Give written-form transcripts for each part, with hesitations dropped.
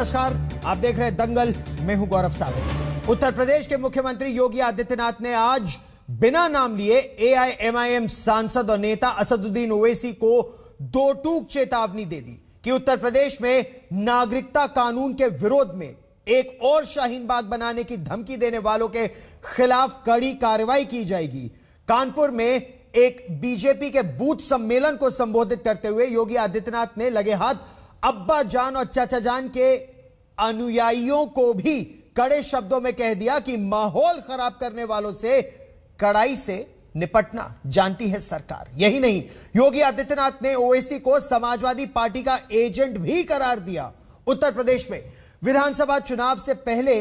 नमस्कार, आप देख रहे हैं दंगल। मैं हूं गौरव सागर। उत्तर प्रदेश के मुख्यमंत्री योगी आदित्यनाथ ने आज बिना नाम लिए एआईएमआईएम सांसद और नेता असदुद्दीन ओवैसी को दो टूक चेतावनी दे दी कि उत्तर प्रदेश में नागरिकता कानून के विरोध में एक और शाहीन बाग बनाने की धमकी देने वालों के खिलाफ कड़ी कार्रवाई की जाएगी। कानपुर में एक बीजेपी के बूथ सम्मेलन को संबोधित करते हुए योगी आदित्यनाथ ने लगे हाथ अब्बा जान और चाचा जान के अनुयायियों को भी कड़े शब्दों में कह दिया कि माहौल खराब करने वालों से कड़ाई से निपटना जानती है सरकार। यही नहीं, योगी आदित्यनाथ ने ओवैसी को समाजवादी पार्टी का एजेंट भी करार दिया। उत्तर प्रदेश में विधानसभा चुनाव से पहले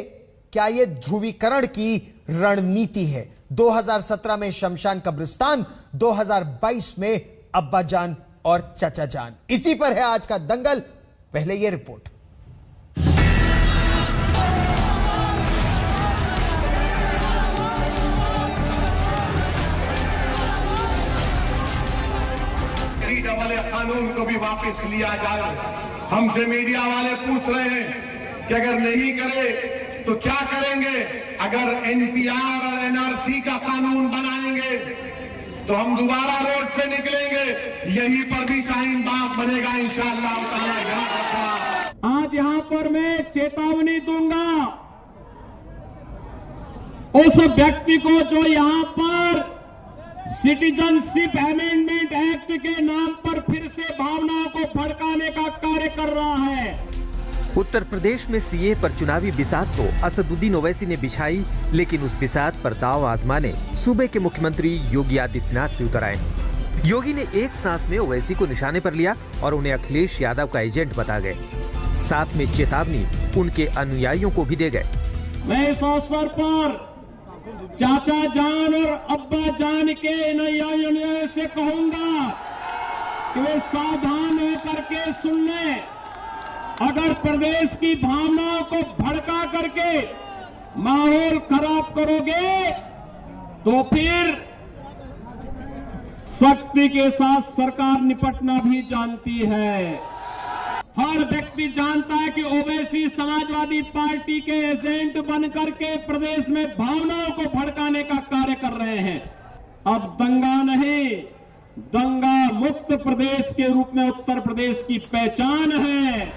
क्या यह ध्रुवीकरण की रणनीति है? 2017 में शमशान कब्रिस्तान, 2022 में अब्बा जान और चाचा जान। इसी पर है आज का दंगल। पहले यह रिपोर्ट। कानून को भी वापस लिया जाए। हमसे मीडिया वाले पूछ रहे हैं कि अगर नहीं करे तो क्या करेंगे। अगर एनपीआर और एनआरसी का कानून बनाएंगे तो हम दोबारा रोड पे निकलेंगे। यहीं पर भी शाहीन बाग बनेगा इंशाअल्लाह। आज यहाँ पर मैं चेतावनी दूंगा उस व्यक्ति को जो यहाँ पर सिटीजनशिप अमेंडमेंट एक्ट के नाम पर फिर से भावनाओं को भड़काने का कार्य कर रहा है। उत्तर प्रदेश में सीए पर चुनावी बिसात तो असदुद्दीन ओवैसी ने बिछाई, लेकिन उस बिसात पर दांव आजमाने सूबे के मुख्यमंत्री योगी आदित्यनाथ भी उतर आए। योगी ने एक सांस में ओवैसी को निशाने पर लिया और उन्हें अखिलेश यादव का एजेंट बता गए। साथ में चेतावनी उनके अनुयायियों को भी दे गए। मैं इस अवसर पर चाचा जान और अब्बा जान के अनुयायियों से कहूंगा कि वे सावधान होकर के सुन लें। अगर प्रदेश की भावनाओं को भड़का करके माहौल खराब करोगे तो फिर सख्ती के साथ सरकार निपटना भी जानती है। हर व्यक्ति जानता है कि ओवैसी समाजवादी पार्टी के एजेंट बनकर के प्रदेश में भावनाओं को भड़काने का कार्य कर रहे हैं। अब दंगा नहीं, दंगा मुक्त प्रदेश के रूप में उत्तर प्रदेश की पहचान है।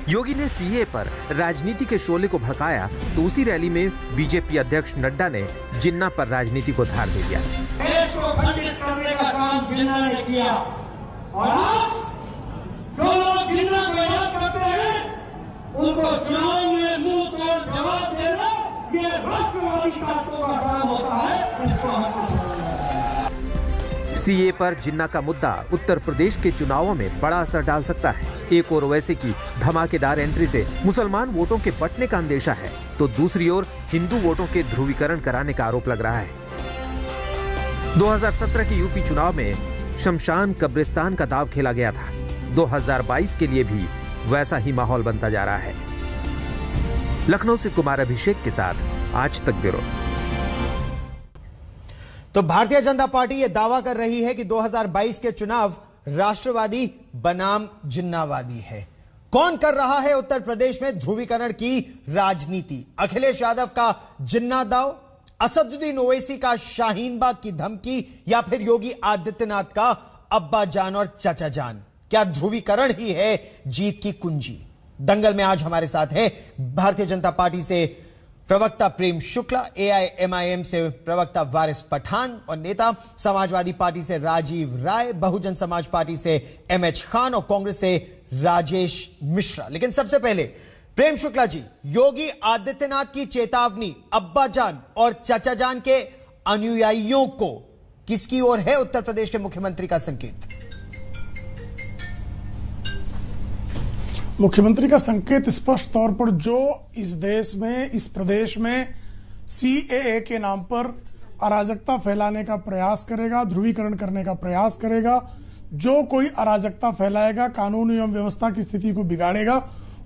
योगी ने सीए पर राजनीति के शोले को भड़काया तो उसी रैली में बीजेपी अध्यक्ष नड्डा ने जिन्ना पर राजनीति को धार दे दिया। देश को खंडित करने का काम जिन्ना ने किया और आज जो लोग जिन्ना को याद करते हैं उनको चुनाव में मुंह तोड़ जवाब देना ये राष्ट्रवादी ताकतों का काम होता है। इसको हम सीए पर जिन्ना का मुद्दा उत्तर प्रदेश के चुनावों में बड़ा असर डाल सकता है। एक ओर ओवैसी की धमाकेदार एंट्री से मुसलमान वोटों के बंटने का अंदेशा है तो दूसरी ओर हिंदू वोटों के ध्रुवीकरण कराने का आरोप लग रहा है। 2017 के यूपी चुनाव में शमशान कब्रिस्तान का दांव खेला गया था। 2022 के लिए भी वैसा ही माहौल बनता जा रहा है। लखनऊ से कुमार अभिषेक के साथ आज तक ब्यूरो। तो भारतीय जनता पार्टी यह दावा कर रही है कि 2022 के चुनाव राष्ट्रवादी बनाम जिन्नावादी है। कौन कर रहा है उत्तर प्रदेश में ध्रुवीकरण की राजनीति? अखिलेश यादव का जिन्ना दाव, असदुद्दीन ओवैसी का शाहीन बाग की धमकी, या फिर योगी आदित्यनाथ का अब्बा जान और चाचा जान? क्या ध्रुवीकरण ही है जीत की कुंजी? दंगल में आज हमारे साथ है भारतीय जनता पार्टी से प्रवक्ता प्रेम शुक्ला, एआईएमआईएम से प्रवक्ता वारिस पठान और नेता समाजवादी पार्टी से राजीव राय, बहुजन समाज पार्टी से एमएच खान और कांग्रेस से राजेश मिश्रा। लेकिन सबसे पहले प्रेम शुक्ला जी, योगी आदित्यनाथ की चेतावनी अब्बा जान और चाचा जान के अनुयायियों को किसकी ओर है उत्तर प्रदेश के मुख्यमंत्री का संकेत? मुख्यमंत्री का संकेत स्पष्ट तौर पर जो इस देश में, इस प्रदेश में सीएए के नाम पर अराजकता फैलाने का प्रयास करेगा, ध्रुवीकरण करने का प्रयास करेगा, जो कोई अराजकता फैलाएगा, कानून एवं व्यवस्था की स्थिति को बिगाड़ेगा,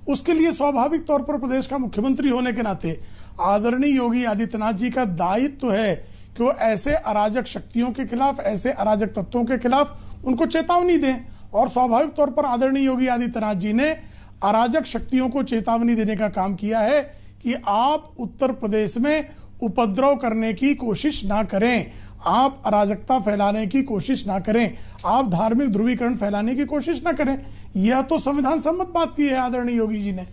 उसके लिए स्वाभाविक तौर पर प्रदेश का मुख्यमंत्री होने के नाते आदरणीय योगी आदित्यनाथ जी का दायित्व है कि वो ऐसे अराजक शक्तियों के खिलाफ, ऐसे अराजक तत्वों के खिलाफ उनको चेतावनी दें। और स्वाभाविक तौर पर आदरणीय योगी आदित्यनाथ जी ने अराजक शक्तियों को चेतावनी देने का काम किया है कि आप उत्तर प्रदेश में उपद्रव करने की कोशिश ना करें, आप अराजकता फैलाने की कोशिश ना करें, आप धार्मिक ध्रुवीकरण फैलाने की कोशिश ना करें। यह तो संविधान सम्मत बात की है आदरणीय योगी जी ने।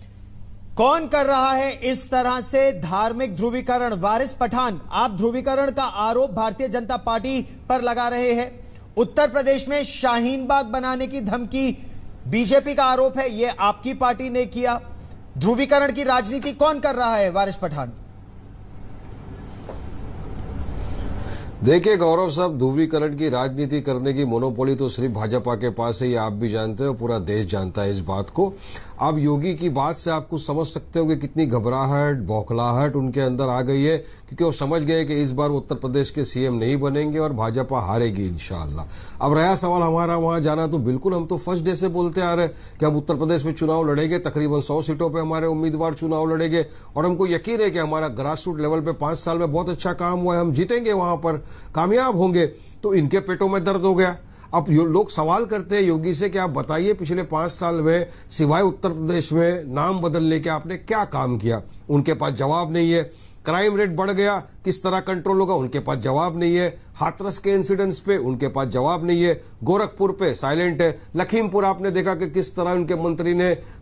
कौन कर रहा है इस तरह से धार्मिक ध्रुवीकरण? वारिस पठान, आप ध्रुवीकरण का आरोप भारतीय जनता पार्टी पर लगा रहे हैं। उत्तर प्रदेश में शाहीन बाग बनाने की धमकी बीजेपी का आरोप है, यह आपकी पार्टी ने किया। ध्रुवीकरण की राजनीति कौन कर रहा है वारिस पठान? देखिए गौरव साहब, ध्रुवीकरण की राजनीति करने की मोनोपोली तो सिर्फ भाजपा के पास है, ये आप भी जानते हो, पूरा देश जानता है इस बात को। अब योगी की बात से आप कुछ समझ सकते हो कि कितनी घबराहट, बौखलाहट उनके अंदर आ गई है, क्योंकि वो समझ गए कि इस बार उत्तर प्रदेश के सीएम नहीं बनेंगे और भाजपा हारेगी इंशाअल्लाह। अब रहा सवाल हमारा वहां जाना, तो बिल्कुल हम तो फर्स्ट डे से बोलते आ रहे हैं कि हम उत्तर प्रदेश में चुनाव लड़ेंगे, तकरीबन 100 सीटों पर हमारे उम्मीदवार चुनाव लड़ेंगे और हमको यकीन है कि हमारा ग्रास रूट लेवल पे 5 साल में बहुत अच्छा काम हुआ है, हम जीतेंगे, वहां पर कामयाब होंगे। तो इनके पेटों में दर्द हो गया। अब लोग सवाल करते हैं योगी से कि आप बताइए पिछले 5 साल में सिवाय उत्तर प्रदेश में नाम बदलने के आपने क्या काम किया? उनके पास जवाब नहीं है। क्राइम रेट बढ़ गया, किस तरह कंट्रोल होगा? उनके पास जवाब नहीं है। हाथरस के इंसिडेंट्स पे उनके पास जवाब नहीं है। गोरखपुर पे साइलेंट है। लखीमपुर आपने देखा कि किस तरह उनके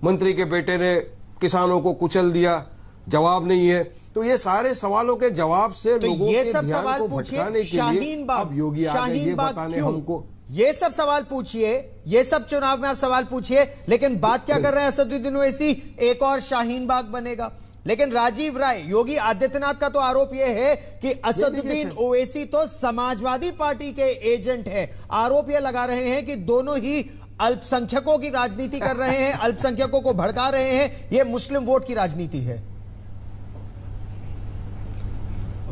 मंत्री के बेटे ने किसानों को कुचल दिया, जवाब नहीं है। तो ये सारे सवालों के जवाब से तो लोगों ये के सब ध्यान सवाल को पूछिए, भटकाने के लिए अब योगी आ गए ये बताने हमको। ये सब सवाल पूछिए, ये सब चुनाव में आप सवाल पूछिए, लेकिन बात क्या कर रहे हैं असदुद्दीन ओवैसी? एक और शाहीन बाग बनेगा। लेकिन राजीव राय, योगी आदित्यनाथ का तो आरोप यह है कि असदुद्दीन ओवैसी तो समाजवादी पार्टी के एजेंट है। आरोप यह लगा रहे हैं कि दोनों ही अल्पसंख्यकों की राजनीति कर रहे हैं, अल्पसंख्यकों को भड़का रहे हैं, यह मुस्लिम वोट की राजनीति है।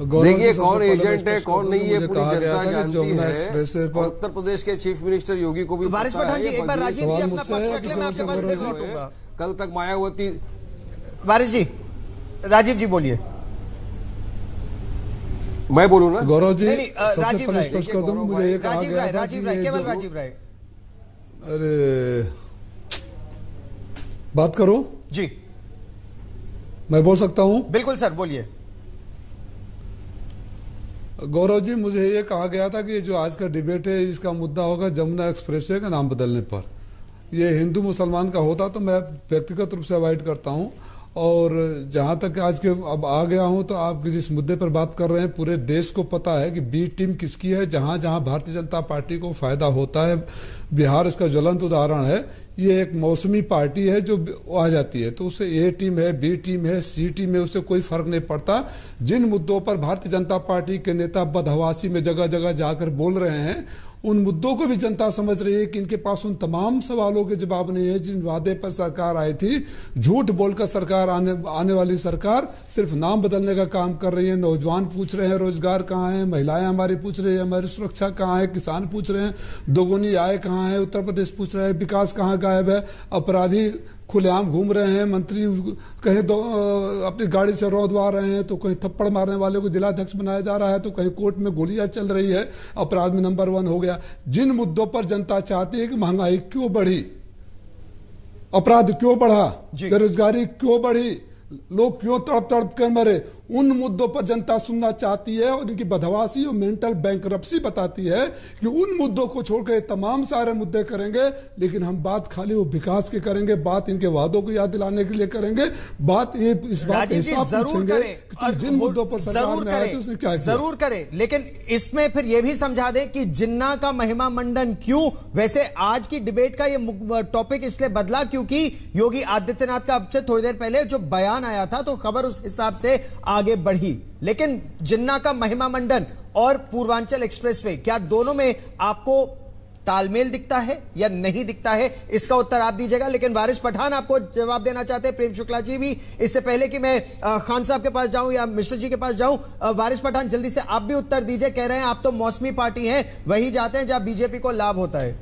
देखिए कौन एजेंट है कौन नहीं है पूरी जनता जानती है। उत्तर प्रदेश के चीफ मिनिस्टर योगी को भी वारिस पठान जी, एक बार राजीव जी अपना पक्ष रख ले, मैं आपके पास फिर लौटूंगा। कल तक मायावती। वारिस जी, राजीव जी बोलिए। मैं बोलूं ना? गौरव जी, राजीव राय, मुझे एक राजीव राय, केवल राजीव राय। अरे बात करो जी, मैं बोल सकता हूं? बिल्कुल सर, बोलिए। गौरव जी, मुझे ये कहा गया था कि जो आज का डिबेट है इसका मुद्दा होगा जमुना एक्सप्रेसवे का नाम बदलने पर। ये हिंदू मुसलमान का होता तो मैं व्यक्तिगत रूप से अवॉइड करता हूं। और जहां तक आज के अब आ गया हूं, तो आप जिस मुद्दे पर बात कर रहे हैं पूरे देश को पता है कि बी टीम किसकी है। जहां जहां भारतीय जनता पार्टी को फायदा होता है, बिहार इसका ज्वलंत उदाहरण है। ये एक मौसमी पार्टी है जो आ जाती है, तो उससे ए टीम है, बी टीम है, सी टीम है, उससे कोई फर्क नहीं पड़ता। जिन मुद्दों पर भारतीय जनता पार्टी के नेता बदहवासी में जगह जगह जाकर बोल रहे हैं, उन मुद्दों को भी जनता समझ रही है कि इनके पास उन तमाम सवालों के जवाब नहीं है। जिन वादे पर सरकार आई थी, झूठ बोलकर सरकार आने वाली सरकार सिर्फ नाम बदलने का काम कर रही है। नौजवान पूछ रहे हैं रोजगार कहाँ है, महिलाएं हमारी पूछ रही है हमारी सुरक्षा कहाँ है, किसान पूछ रहे हैं दोगुनी आय कहाँ है, उत्तर प्रदेश पूछ रहे हैं विकास कहाँ गायब है, अपराधी खुलेआम घूम रहे हैं, मंत्री कहीं अपनी गाड़ी से रौंदवा रहे हैं, तो कहीं थप्पड़ मारने वाले को जिलाध्यक्ष बनाया जा रहा है, तो कहीं कोर्ट में गोलियां चल रही है, अपराध में नंबर 1 हो गया। जिन मुद्दों पर जनता चाहती है कि महंगाई क्यों बढ़ी, अपराध क्यों बढ़ा, बेरोजगारी क्यों बढ़ी, लोग क्यों तड़प तड़प कर मरे, उन मुद्दों पर जनता सुनना चाहती है। और इनकी बदहवासी और मेंटल बैंकरप्सी बताती है कि उन मुद्दों को छोड़कर तमाम सारे मुद्दे करेंगे, लेकिन हम बात खाली वो विकास की करेंगे, बात इनके वादों को याद दिलाने के लिए करेंगे, बात ये इस बात जरूर करें, जिन मुद्दों पर सरकार में आए थे उसने क्या किया। जरूर करें, लेकिन इसमें फिर यह भी समझा दे कि जिन्ना का महिमा मंडन क्यों। वैसे आज की डिबेट का ये टॉपिक इसलिए बदला क्योंकि योगी आदित्यनाथ का अब से थोड़ी देर पहले जो बयान आया था, तो खबर उस हिसाब से आगे बढ़ी। लेकिन जिन्ना का महिमा मंडन और पूर्वांचल एक्सप्रेसवे, क्या दोनों में आपको तालमेल दिखता है या नहीं दिखता है? इसका उत्तर आप दीजिएगा। लेकिन वारिस पठान आपको जवाब देना चाहते हैं, प्रेम शुक्ला जी भी। इससे पहले कि मैं खान साहब के पास जाऊं या मिश्र जी के पास जाऊं, वारिस पठान जल्दी से आप भी उत्तर दीजिए। कह रहे हैं आप तो मौसमी पार्टी हैं, वही जाते हैं जहां बीजेपी को लाभ होता है।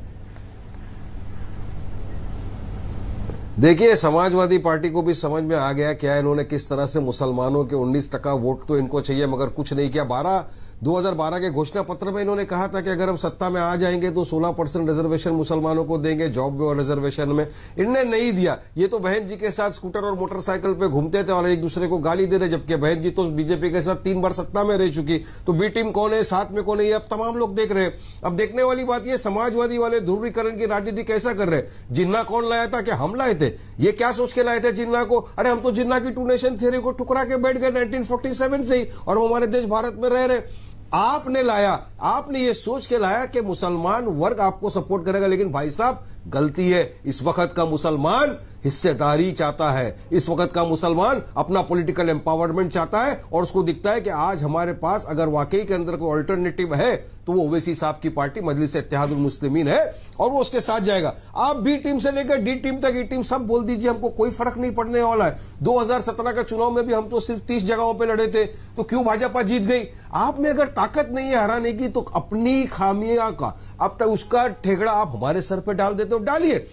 देखिए समाजवादी पार्टी को भी समझ में आ गया क्या इन्होंने किस तरह से मुसलमानों के 19% वोट तो इनको चाहिए मगर कुछ नहीं किया। 12 2012 के घोषणा पत्र में इन्होंने कहा था कि अगर हम सत्ता में आ जाएंगे तो 16% रिजर्वेशन मुसलमानों को देंगे जॉब और रिजर्वेशन में। इनने नहीं दिया। ये तो बहन जी के साथ स्कूटर और मोटरसाइकिल पे घूमते थे और एक दूसरे को गाली दे रहे, जबकि बहन जी तो बीजेपी के साथ 3 बार सत्ता में रह चुकी। तो बी टीम कौन है, साथ में कौन है, ये अब तमाम लोग देख रहे हैं। अब देखने वाली बात ये समाजवादी वाले ध्रुवीकरण की राजनीति कैसा कर रहे हैं। जिन्ना कौन लाया था, क्या हम लाए थे? ये क्या सोच के लाए थे जिन्ना को? अरे हम तो जिन्ना की 2 नेशन थ्योरी को ठुकरा के बैठ गए 1947 से ही, और हमारे देश भारत में रह रहे। आपने लाया, आपने ये सोच के लाया कि मुसलमान वर्ग आपको सपोर्ट करेगा, लेकिन भाई साहब गलती है। इस वक्त का मुसलमान हिस्सेदारी चाहता है, इस वक्त का मुसलमान अपना पॉलिटिकल एम्पावरमेंट चाहता है, और उसको दिखता है कि आज हमारे पास अगर वाकई के अंदर कोई अल्टरनेटिव है तो वो ओवैसी साहब की पार्टी मजलिस इत्तेहादुल मुस्लिमीन है, और वो उसके साथ जाएगा। आप बी टीम से लेकर डी टीम तक, ई टीम सब बोल दीजिए, हमको कोई फर्क नहीं पड़ने वाला है। 2017 का चुनाव में भी हम तो सिर्फ 30 जगहों पर लड़े थे, तो क्यों भाजपा जीत गई? आप में अगर ताकत नहीं है हराने की तो अपनी खामियां का अब तक उसका ठेकड़ा आप हमारे सर पे डाल देते हो, डालिए।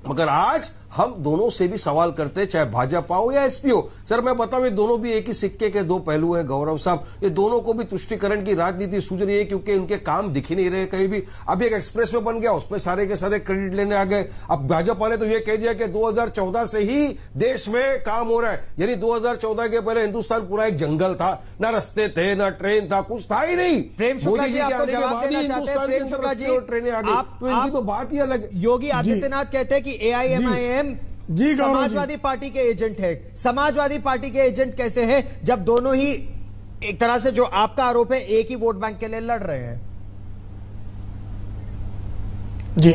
मगर आज हम दोनों से भी सवाल करते हैं, चाहे भाजपा हो या एसपी हो। सर मैं बताऊं, ये दोनों भी एक ही सिक्के के 2 पहलू है गौरव साहब। ये दोनों को भी तुष्टीकरण की राजनीति सूझ रही है, क्योंकि इनके काम दिख ही नहीं रहे कहीं भी। अब एक एक्सप्रेस वे बन गया, उसमें सारे के सारे क्रेडिट लेने आ गए। अब भाजपा ने तो ये कह दिया कि 2014 से ही देश में काम हो रहा है, यानी 2014 के पहले हिंदुस्तान पूरा एक जंगल था, ना रस्ते थे, ना ट्रेन था, कुछ था ही नहीं। प्रेम शुक्ला जी आपको जवाब देना चाहते हैं। प्रेम शुक्ला जी, ट्रेनें आ गई, तो इनकी तो बात ही अलग। योगी आदित्यनाथ कहते हैं कि AIMIM समाजवादी पार्टी के एजेंट है। समाजवादी पार्टी के एजेंट कैसे हैं जब दोनों ही एक तरह से, जो आपका आरोप है, एक ही वोट बैंक के लिए लड़ रहे हैं? जी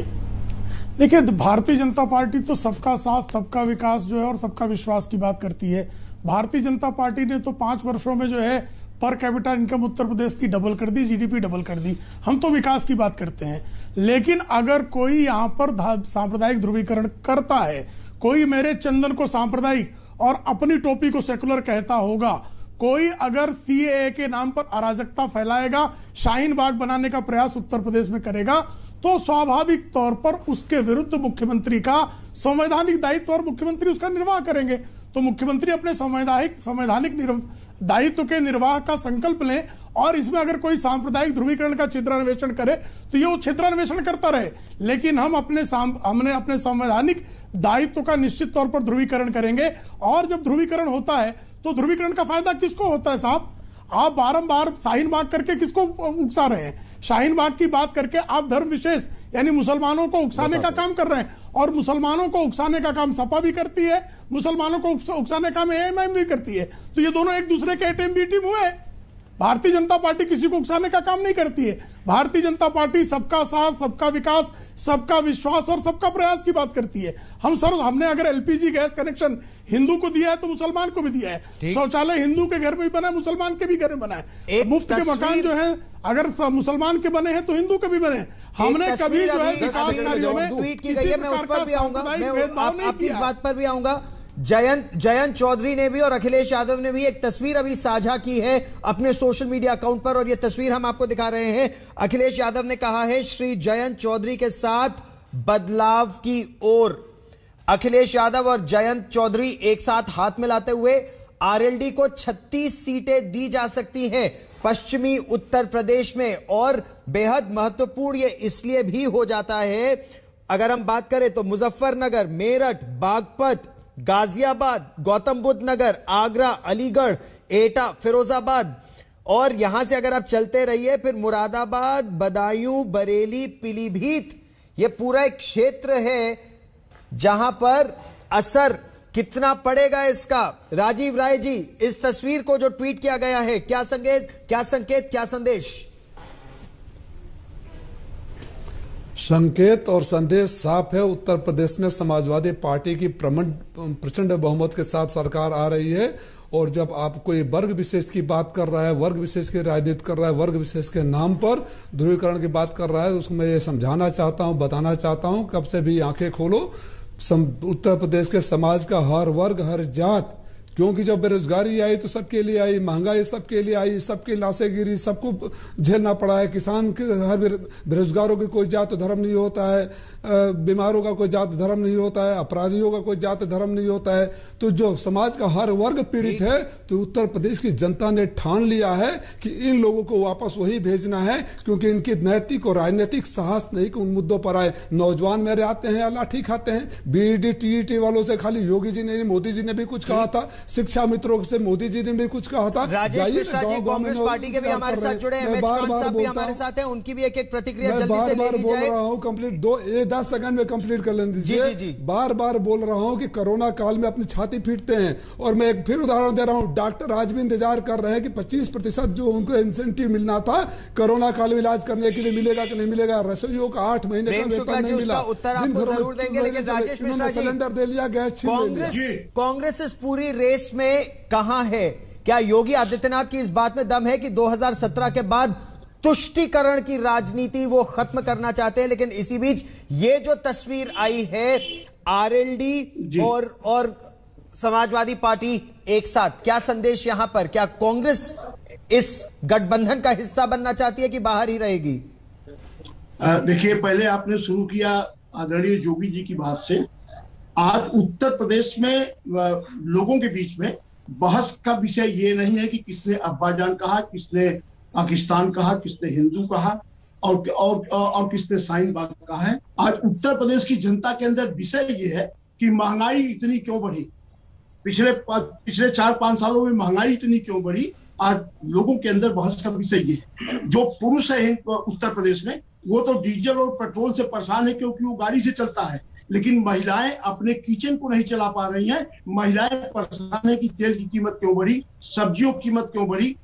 देखिए, भारतीय जनता पार्टी तो सबका साथ, सबका विकास जो है और सबका विश्वास की बात करती है। भारतीय जनता पार्टी ने तो 5 वर्षों में जो है per capita income Uttar Pradesh की डबल कर दी, जीडीपी डबल कर दी। हम तो विकास की बात करते हैं। लेकिन अगर कोई यहां पर सांप्रदायिक ध्रुवीकरण करता है, कोई मेरे चंदन को सांप्रदायिक और अपनी टोपी को सेकुलर कहता होगा, कोई अगर सीएए के नाम पर अराजकता फैलाएगा, शाहीन बाग बनाने का प्रयास उत्तर प्रदेश में करेगा, तो स्वाभाविक तौर पर उसके विरुद्ध मुख्यमंत्री का संवैधानिक दायित्व और मुख्यमंत्री उसका निर्वाह करेंगे। तो मुख्यमंत्री अपने संवैधानिक दायित्व के निर्वाह का संकल्प लें, और इसमें अगर कोई सांप्रदायिक ध्रुवीकरण का क्षेत्रान्वेषण करे तो ये वो क्षेत्रान्वेषण करता रहे। लेकिन हमने अपने संवैधानिक दायित्व का निश्चित तौर पर ध्रुवीकरण करेंगे। और जब ध्रुवीकरण होता है तो ध्रुवीकरण का फायदा किसको होता है साहब? आप बारंबार शाहीन बाग करके किसको उकसा रहे हैं? शाहीन बाग की बात करके आप धर्म विशेष यानी मुसलमानों को उकसाने का काम कर रहे हैं, और मुसलमानों को उकसाने का काम सपा भी करती है, मुसलमानों को उकसाने का काम AIMIM भी करती है। तो ये दोनों एक दूसरे के ए टीम बी टीम हुए। भारतीय जनता पार्टी किसी को उकसाने का काम नहीं करती है। भारतीय जनता पार्टी सबका साथ, सबका विकास, सबका विश्वास और सबका प्रयास की बात करती है। हमने अगर LPG गैस कनेक्शन हिंदू को दिया है तो मुसलमान को भी दिया है। शौचालय हिंदू के घर में भी बना है, मुसलमान के भी घर में बना है। मुफ्त के मकान जो है अगर मुसलमान के बने हैं तो हिंदू के भी बने हैं। हमने कभी जो है विकास कार्यों में ट्वीट की गई है, मैं उस पर भी आऊंगा, मैं आपकी इस बात पर भी आऊंगा। जयंत चौधरी ने भी और अखिलेश यादव ने भी एक तस्वीर अभी साझा की है अपने सोशल मीडिया अकाउंट पर, और यह तस्वीर हम आपको दिखा रहे हैं। अखिलेश यादव ने कहा है, श्री जयंत चौधरी के साथ बदलाव की ओर। अखिलेश यादव और जयंत चौधरी एक साथ हाथ मिलाते हुए आरएलडी को 36 सीटें दी जा सकती हैं पश्चिमी उत्तर प्रदेश में। और बेहद महत्वपूर्ण ये इसलिए भी हो जाता है, अगर हम बात करें तो मुजफ्फरनगर, मेरठ, बागपत, गाजियाबाद, गौतम बुद्ध नगर, आगरा, अलीगढ़, एटा, फिरोजाबाद, और यहां से अगर आप चलते रहिए फिर मुरादाबाद, बदायूं, बरेली, पीलीभीत, यह पूरा एक क्षेत्र है जहां पर असर कितना पड़ेगा इसका। राजीव राय जी, इस तस्वीर को जो ट्वीट किया गया है, क्या संकेत, क्या संदेश? संकेत और संदेश साफ है। उत्तर प्रदेश में समाजवादी पार्टी की प्रचंड बहुमत के साथ सरकार आ रही है, और जब आप कोई वर्ग विशेष की बात कर रहा है, वर्ग विशेष की राजनीति कर रहा है, वर्ग विशेष के नाम पर ध्रुवीकरण की बात कर रहा है, उसको मैं ये समझाना चाहता हूं, बताना चाहता हूं, कब से भी आंखें खोलो। उत्तर प्रदेश के समाज का हर वर्ग, हर जात क्योंकि जब बेरोजगारी आई तो सबके लिए आई, महंगाई सबके लिए आई, सबकी लाशें गिरी, सबको झेलना पड़ा है। किसान के हर बेरोजगारों की कोई जात धर्म नहीं होता है, बीमारों का कोई जात धर्म नहीं होता है, अपराधियों का कोई जात धर्म नहीं होता है। तो जो समाज का हर वर्ग पीड़ित है, तो उत्तर प्रदेश की जनता ने ठान लिया है कि इन लोगों को वापस वही भेजना है, क्योंकि इनकी नैतिक और राजनीतिक साहस नहीं कि उन मुद्दों पर आए। नौजवान मेरे आते हैं या लाठी खाते हैं। बीईडी टीईटी वालों से खाली योगी जी ने, मोदी जी ने भी कुछ कहा था, शिक्षा मित्रों से मोदी जी ने भी कुछ कहा था। राजेश मिश्रा जी कांग्रेस पार्टी के भी हमारे साथ जुड़े हैं, खान साहब भी हमारे साथ हैं, उनकी भी एक प्रतिक्रिया जल्दी से ले ली जाए। बोल रहा हूं कंप्लीट 10 सेकंड में कंप्लीट कर लें दीजिए। जी। बार बार बोल रहा हूं कि कोरोना काल में अपनी छाती पीटते हैं। और मैं एक फिर उदाहरण दे रहा हूं, डॉक्टर आज भी इंतजार कर रहे हैं कि 25% जो उनको इंसेंटिव मिलना था कोरोना काल में इलाज करने के लिए मिलेगा कि नहीं मिलेगा। रसोइयों का 8 महीने का वेतन नहीं मिला। उत्तर आपको जरूर देंगे, लेकिन राजेश मिश्रा जी सिलेंडर दे लिया, गैस छीन लिया। कांग्रेस इस पूरी रेस में कहां है? क्या योगी आदित्यनाथ की इस बात में दम है कि 2017 के बाद तुष्टीकरण की राजनीति वो खत्म करना चाहते हैं? लेकिन इसी बीच ये जो तस्वीर आई है आरएलडी और समाजवादी पार्टी एक साथ, क्या संदेश यहां पर? क्या कांग्रेस इस गठबंधन का हिस्सा बनना चाहती है कि बाहर ही रहेगी? देखिए, पहले आपने शुरू किया आदरणीय योगी जी की बात से। आज उत्तर प्रदेश में लोगों के बीच में बहस का विषय ये नहीं है कि किसने अब्बाजान कहा, किसने पाकिस्तान कहा, किसने हिंदू कहा और किसने साइन बाग कहा है। आज उत्तर प्रदेश की जनता के अंदर विषय ये है कि महंगाई इतनी क्यों बढ़ी, पिछले 4-5 सालों में महंगाई इतनी क्यों बढ़ी। आज लोगों के अंदर बहस का विषय ये है। जो पुरुष है उत्तर प्रदेश में वो तो डीजल और पेट्रोल से परेशान है क्योंकि वो गाड़ी से चलता है, लेकिन महिलाएं अपने किचन को नहीं चला पा रही हैं। महिलाएं परेशान है कि तेल की कीमत क्यों बढ़ी, सब्जियों की कीमत क्यों बढ़ी,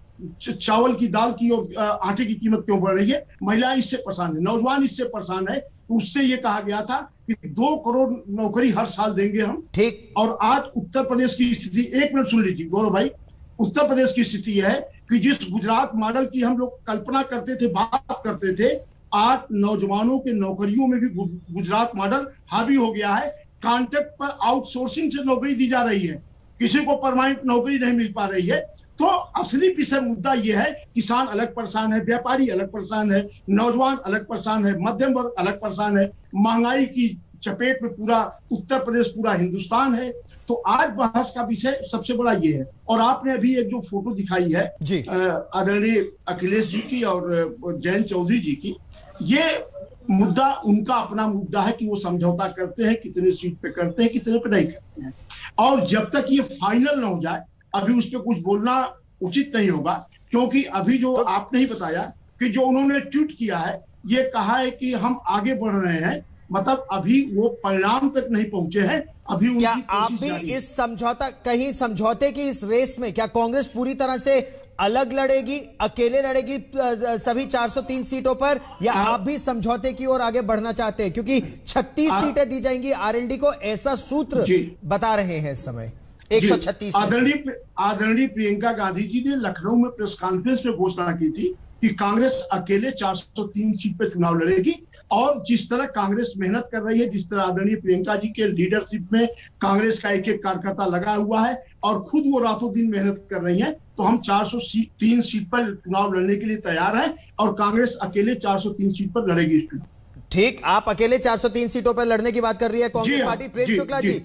चावल की, दाल की और आटे की कीमत क्यों बढ़ रही है। महिलाएं इससे परेशान है, नौजवान इससे परेशान है। उससे ये कहा गया था कि 2 करोड़ नौकरी हर साल देंगे हम। ठीक। और आज उत्तर प्रदेश की स्थिति, 1 मिनट सुन लीजिए गौरव भाई, उत्तर प्रदेश की स्थिति है कि जिस गुजरात मॉडल की हम लोग कल्पना करते थे, बात करते थे, आज नौजवानों के नौकरियों में भी गुजरात मॉडल हावी हो गया है। कॉन्ट्रैक्ट पर आउटसोर्सिंग से नौकरी दी जा रही है, किसी को परमानेंट नौकरी नहीं मिल पा रही है। तो असली विषय मुद्दा यह है, किसान अलग परेशान है, व्यापारी अलग परेशान है, नौजवान अलग परेशान है, मध्यम वर्ग अलग परेशान है। महंगाई की चपेट में पूरा उत्तर प्रदेश, पूरा हिंदुस्तान है। तो आज बहस का विषय सबसे बड़ा ये है। और आपने अभी एक जो फोटो दिखाई है आदरणीय अखिलेश जी की और जयंत चौधरी जी की, ये मुद्दा उनका अपना मुद्दा है कि वो समझौता करते हैं, कितने सीट पे करते हैं, कितने पे नहीं करते हैं। और जब तक ये फाइनल ना हो जाए अभी उस पर कुछ बोलना उचित नहीं होगा, क्योंकि अभी जो आपने ही बताया कि जो उन्होंने ट्वीट किया है, ये कहा है कि हम आगे बढ़ रहे हैं, मतलब अभी वो परिणाम तक नहीं पहुंचे हैं। अभी उनकी आप भी इस समझौते की इस रेस में क्या कांग्रेस पूरी तरह से अलग लड़ेगी, अकेले लड़ेगी सभी 403 सीटों पर, या आप भी समझौते की ओर आगे बढ़ना चाहते हैं? क्योंकि 36 सीटें दी जाएंगी आरएलडी को, ऐसा सूत्र बता रहे हैं इस समय। 136 आदरणीय प्रियंका गांधी जी ने लखनऊ में प्रेस कॉन्फ्रेंस में घोषणा की थी कि कांग्रेस अकेले 403 सीट पर चुनाव लड़ेगी। और जिस तरह कांग्रेस मेहनत कर रही है, जिस तरह आदरणीय प्रियंका जी के लीडरशिप में कांग्रेस का एक एक कार्यकर्ता लगा हुआ है और खुद वो रातों दिन मेहनत कर रही है, तो हम 403 सीट पर चुनाव लड़ने के लिए तैयार हैं और कांग्रेस अकेले 403 सीट पर लड़ेगी। ठीक, आप अकेले 403 सीटों पर लड़ने की बात कर रही है कांग्रेस पार्टी। प्रेम शुक्ला जी,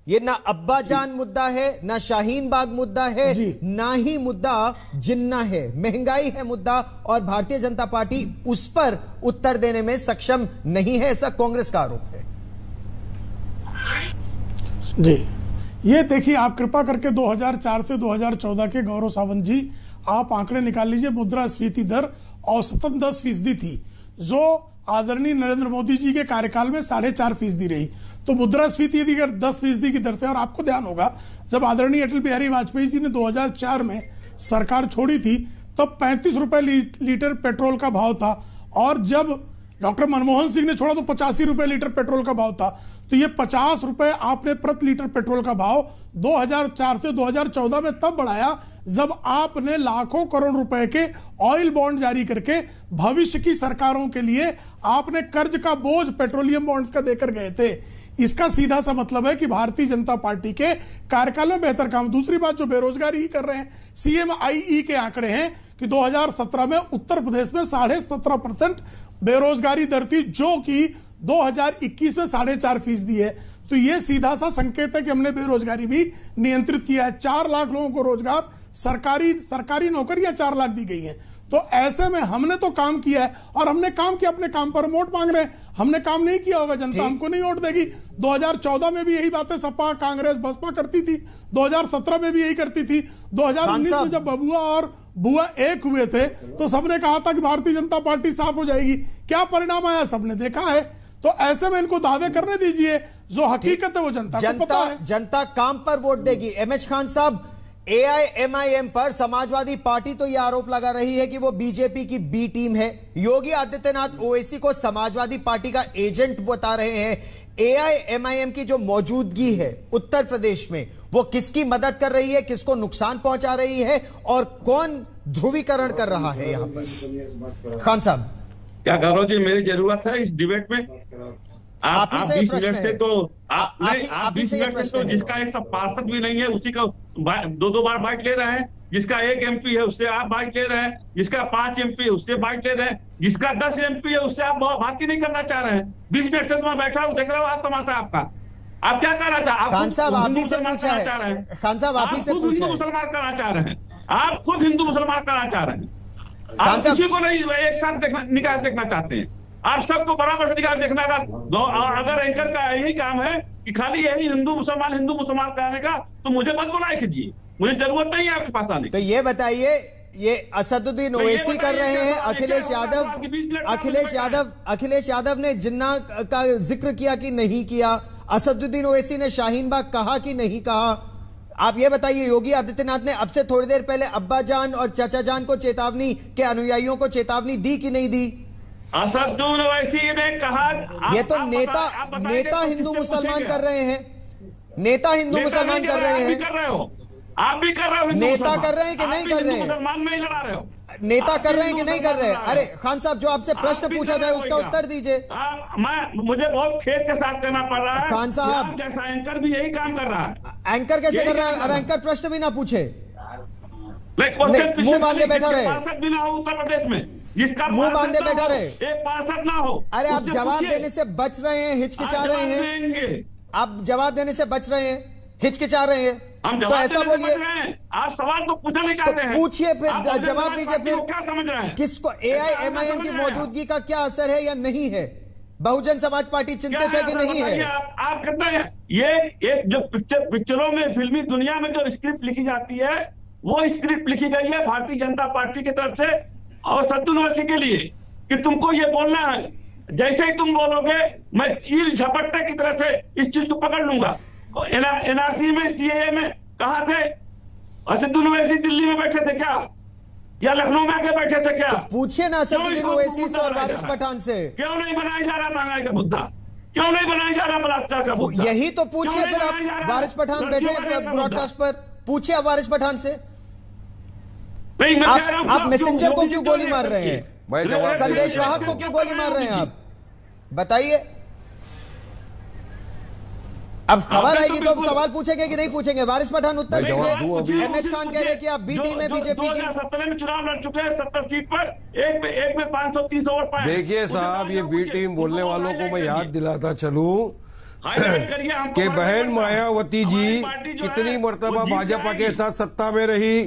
ये ना अब्बाजान मुद्दा है, ना शाहीन बाग मुद्दा है, ना ही मुद्दा जिन्ना है, महंगाई है मुद्दा, और भारतीय जनता पार्टी उस पर उत्तर देने में सक्षम नहीं है, ऐसा कांग्रेस का आरोप है। जी, ये देखिए, आप कृपा करके 2004 से 2014 के गौरव सावंत जी, आप आंकड़े निकाल लीजिए। मुद्रास्फीति दर औसतन 10% थी, जो आदरणीय नरेंद्र मोदी जी के कार्यकाल में 4.5% रही। तो मुद्रास्फीति यदि 10% की दर से, और आपको ध्यान होगा जब आदरणीय अटल बिहारी वाजपेयी जी ने 2004 में सरकार छोड़ी थी, तब 35 रुपए लीटर पेट्रोल का भाव था, और जब डॉक्टर मनमोहन सिंह ने छोड़ा तो 85 रुपए लीटर पेट्रोल का भाव था। तो ये 50 रुपए आपने प्रति लीटर पेट्रोल का भाव 2004 से 2014 में तब बढ़ाया जब आपने लाखों करोड़ रुपए के ऑयल बॉन्ड जारी करके भविष्य की सरकारों के लिए आपने कर्ज का बोझ पेट्रोलियम बॉन्ड्स का देकर गए थे। इसका सीधा सा मतलब है कि भारतीय जनता पार्टी के कार्यकाल में बेहतर काम। दूसरी बात, जो बेरोजगारी ही कर रहे हैं, CMIE के आंकड़े हैं कि 2017 में उत्तर प्रदेश में 17.5% बेरोजगारी दर थी, जो कि 2021 में 4.5% है। तो ये सीधा सा संकेत है कि हमने बेरोजगारी भी नियंत्रित किया है। 4 लाख लोगों को रोजगार, सरकारी नौकरियां 4 लाख दी गई हैं। तो ऐसे में हमने तो काम किया है, और हमने काम किया, अपने काम पर वोट मांग रहे हैं। हमने काम नहीं किया होगा, जनता हमको नहीं वोट देगी। 2014 में भी यही बातें सपा, कांग्रेस, बसपा करती थी, 2017 में भी यही करती थी। 2019 में जब बबुआ और बुआ एक हुए थे तो सबने कहा था कि भारतीय जनता पार्टी साफ हो जाएगी। क्या परिणाम आया सबने देखा है। तो ऐसे में इनको दावे करने दीजिए, जो हकीकत है वो जनता को पता है। जनता काम पर वोट देगी। MH खान साहब, AIMIM पर समाजवादी पार्टी तो यह आरोप लगा रही है कि वो बीजेपी की बी टीम है। योगी आदित्यनाथ ओवैसी को समाजवादी पार्टी का एजेंट बता रहे हैं। AIMIM की जो मौजूदगी है उत्तर प्रदेश में, वो किसकी मदद कर रही है, किसको नुकसान पहुंचा रही है, और कौन ध्रुवीकरण कर रहा है यहां पर? खान साहब, क्या गौरव जी मेरी जरूरत है इस डिबेट में? आप 20 मिनट से तो आप 20 मिनट से तो जिसका एक पार्षद भी नहीं है उसी का 2 बार बाइट ले रहे हैं, जिसका 1 MP है उससे आप बाइट ले रहे हैं, जिसका 5 MP है उससे बाइट ले रहे हैं, जिसका 10 MP है उससे आप बात ही नहीं करना चाह रहे हैं। 20 मिनट से तो मैं बैठा हूँ, देख रहा हूँ आप तमाशा आपका। आप क्या करना चाह रहे हैं? खान साहब आप ही से पूछा है। खान साहब आप ही से पूछा है। मुसलमान करना चाह रहे हैं, आप खुद हिंदू मुसलमान करना चाह रहे हैं। आप किसी को नहीं एक साथ निकाह देखना चाहते हैं, आप सबको बराबर से निकाह देखना का। अगर एंकर का यही काम है कि खाली यही हिंदू मुसलमान कहने का, तो मुझे मत बुलाए कीजिए, मुझे जरूरत नहीं है आपके पास आने की। तो ये बताइए, ये असदुद्दीन ओवैसी कर रहे हैं, अखिलेश यादव ने जिन्ना का जिक्र किया कि नहीं किया, असदुद्दीन ओवैसी ने शाहीन बाग कहा कि नहीं कहा? आप ये बताइए, योगी आदित्यनाथ ने अब से थोड़ी देर पहले अब्बा जान और चाचा जान को चेतावनी के अनुयायियों को चेतावनी दी कि नहीं दी? असदुद्दीन ओवैसी ने कहा, ये तो नेता हिंदू मुसलमान कर रहे हैं, नेता हिंदू मुसलमान कर रहे हैं। आप भी कर रहे हो, नेता कर रहे हैं कि नहीं कर रहे हैं? मुसलमान में ही लड़ा रहे हो, नेता कर रहे हैं कि नहीं कर रहे हैं? अरे खान साहब, जो आपसे प्रश्न पूछा जाए उसका उत्तर दीजिए। मुझे बहुत खेद के साथ करना पड़ रहा है। खान साहब, जैसा एंकर भी यही काम कर रहा है। एंकर कैसे कर रहा है? अब एंकर प्रश्न भी ना पूछे, मुंह बांधे बैठा रहे, भी ना हो उत्तर प्रदेश में, जिसका मुंह बांधे बैठा रहे, एक पार्षद ना हो। अरे आप जवाब देने से बच रहे हैं, हिचकिचा रहे हैं, आप जवाब देने से बच रहे हैं, हिचकिचा रहे हैं, तो ऐसा बोलिए। आप सवाल तो पूछना नहीं चाहते हैं, पूछिए, फिर जवाब दीजिए। फिर क्या समझ रहे हैं? किसको AIMIM की मौजूदगी का क्या असर है या नहीं है? बहुजन समाज पार्टी चिंतित है कि नहीं है? आप कहते हैं ये एक जो पिक्चरों में, फिल्मी दुनिया में जो स्क्रिप्ट लिखी जाती है, वो स्क्रिप्ट लिखी गई है भारतीय जनता पार्टी की तरफ से और असदुद्दीन ओवैसी के लिए कि तुमको ये बोलना है, जैसे ही तुम बोलोगे मैं चील झपट्टे की तरह से इस चीज को पकड़ लूंगा। NRC में, CAA में कहा थे असदुद्दीन ओवैसी? दिल्ली में बैठे थे क्या, या लखनऊ में आके बैठे थे क्या? तो पूछिए ना असदुद्दीन ओवैसी से और वारिस पठान से, क्यों नहीं बनाया जा रहा महंगाई का मुद्दा, क्यों नहीं बनाया जा रहा बलात्कार का मुद्दा? यही तो पूछिए फिर आप। वारिस पठान बैठे ब्रॉडकास्ट पर, पूछिए आप वारिस पठान से। आप मैसेंजर को क्यों गोली मार रहे हैं? संदेशवाहक को क्यों गोली मार रहे हैं आप? बताइए। अब खबर आएगी तो सवाल पूछेंगे कि नहीं पूछेंगे? वारिस पठान उत्तर दीजिए। MH खान कह रहे हैं कि आप बी टीम है बीजेपी की। 2017 में चुनाव लड़ चुके हैं 70 सीट पर, एक में 530 वोट पाए। देखिए साहब, ये बी टीम बोलने वालों को मैं याद दिलाता चलूं कि बहन मायावती जी कितनी मर्तबा भाजपा के साथ सत्ता में रही,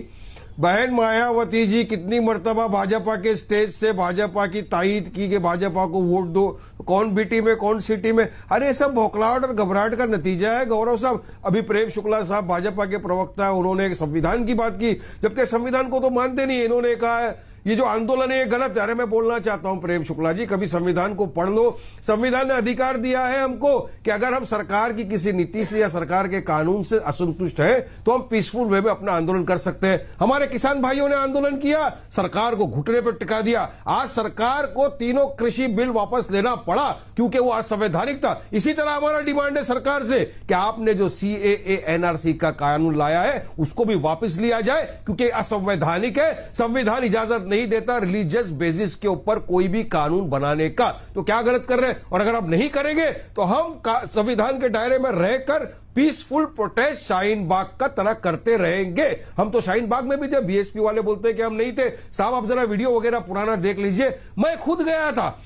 बहन मायावती जी कितनी मर्तबा भाजपा के स्टेज से भाजपा की तायीद की कि भाजपा को वोट दो, कौन बीटी में कौन सिटी में। अरे सब बौखलाहट और घबराहट का नतीजा है गौरव साहब। अभी प्रेम शुक्ला साहब भाजपा के प्रवक्ता है, उन्होंने एक संविधान की बात की, जबकि संविधान को तो मानते नहीं। इन्होंने कहा है ये जो आंदोलन है ये गलत है। अरे मैं बोलना चाहता हूं प्रेम शुक्ला जी, कभी संविधान को पढ़ लो। संविधान ने अधिकार दिया है हमको कि अगर हम सरकार की किसी नीति से या सरकार के कानून से असंतुष्ट है तो हम पीसफुल वे में अपना आंदोलन कर सकते हैं। हमारे किसान भाइयों ने आंदोलन किया, सरकार को घुटने पर टिका दिया। आज सरकार को तीनों कृषि बिल वापस लेना पड़ा क्योंकि वो असंवैधानिक था। इसी तरह हमारा डिमांड है सरकार से कि आपने जो CAA NRC का कानून लाया है उसको भी वापस लिया जाए क्योंकि असंवैधानिक है। संविधान इजाजत नहीं देता रिलीजियस बेसिस के ऊपर कोई भी कानून बनाने का। तो क्या गलत कर रहे हैं? और अगर आप नहीं करेंगे तो हम संविधान के दायरे में रहकर पीसफुल प्रोटेस्ट शाहीन बाग का तरह करते रहेंगे। हम तो शाहीन बाग में भी थे, BSP वाले बोलते हैं कि हम नहीं थे। साहब आप जरा वीडियो वगैरह पुराना देख लीजिए, मैं खुद गया था,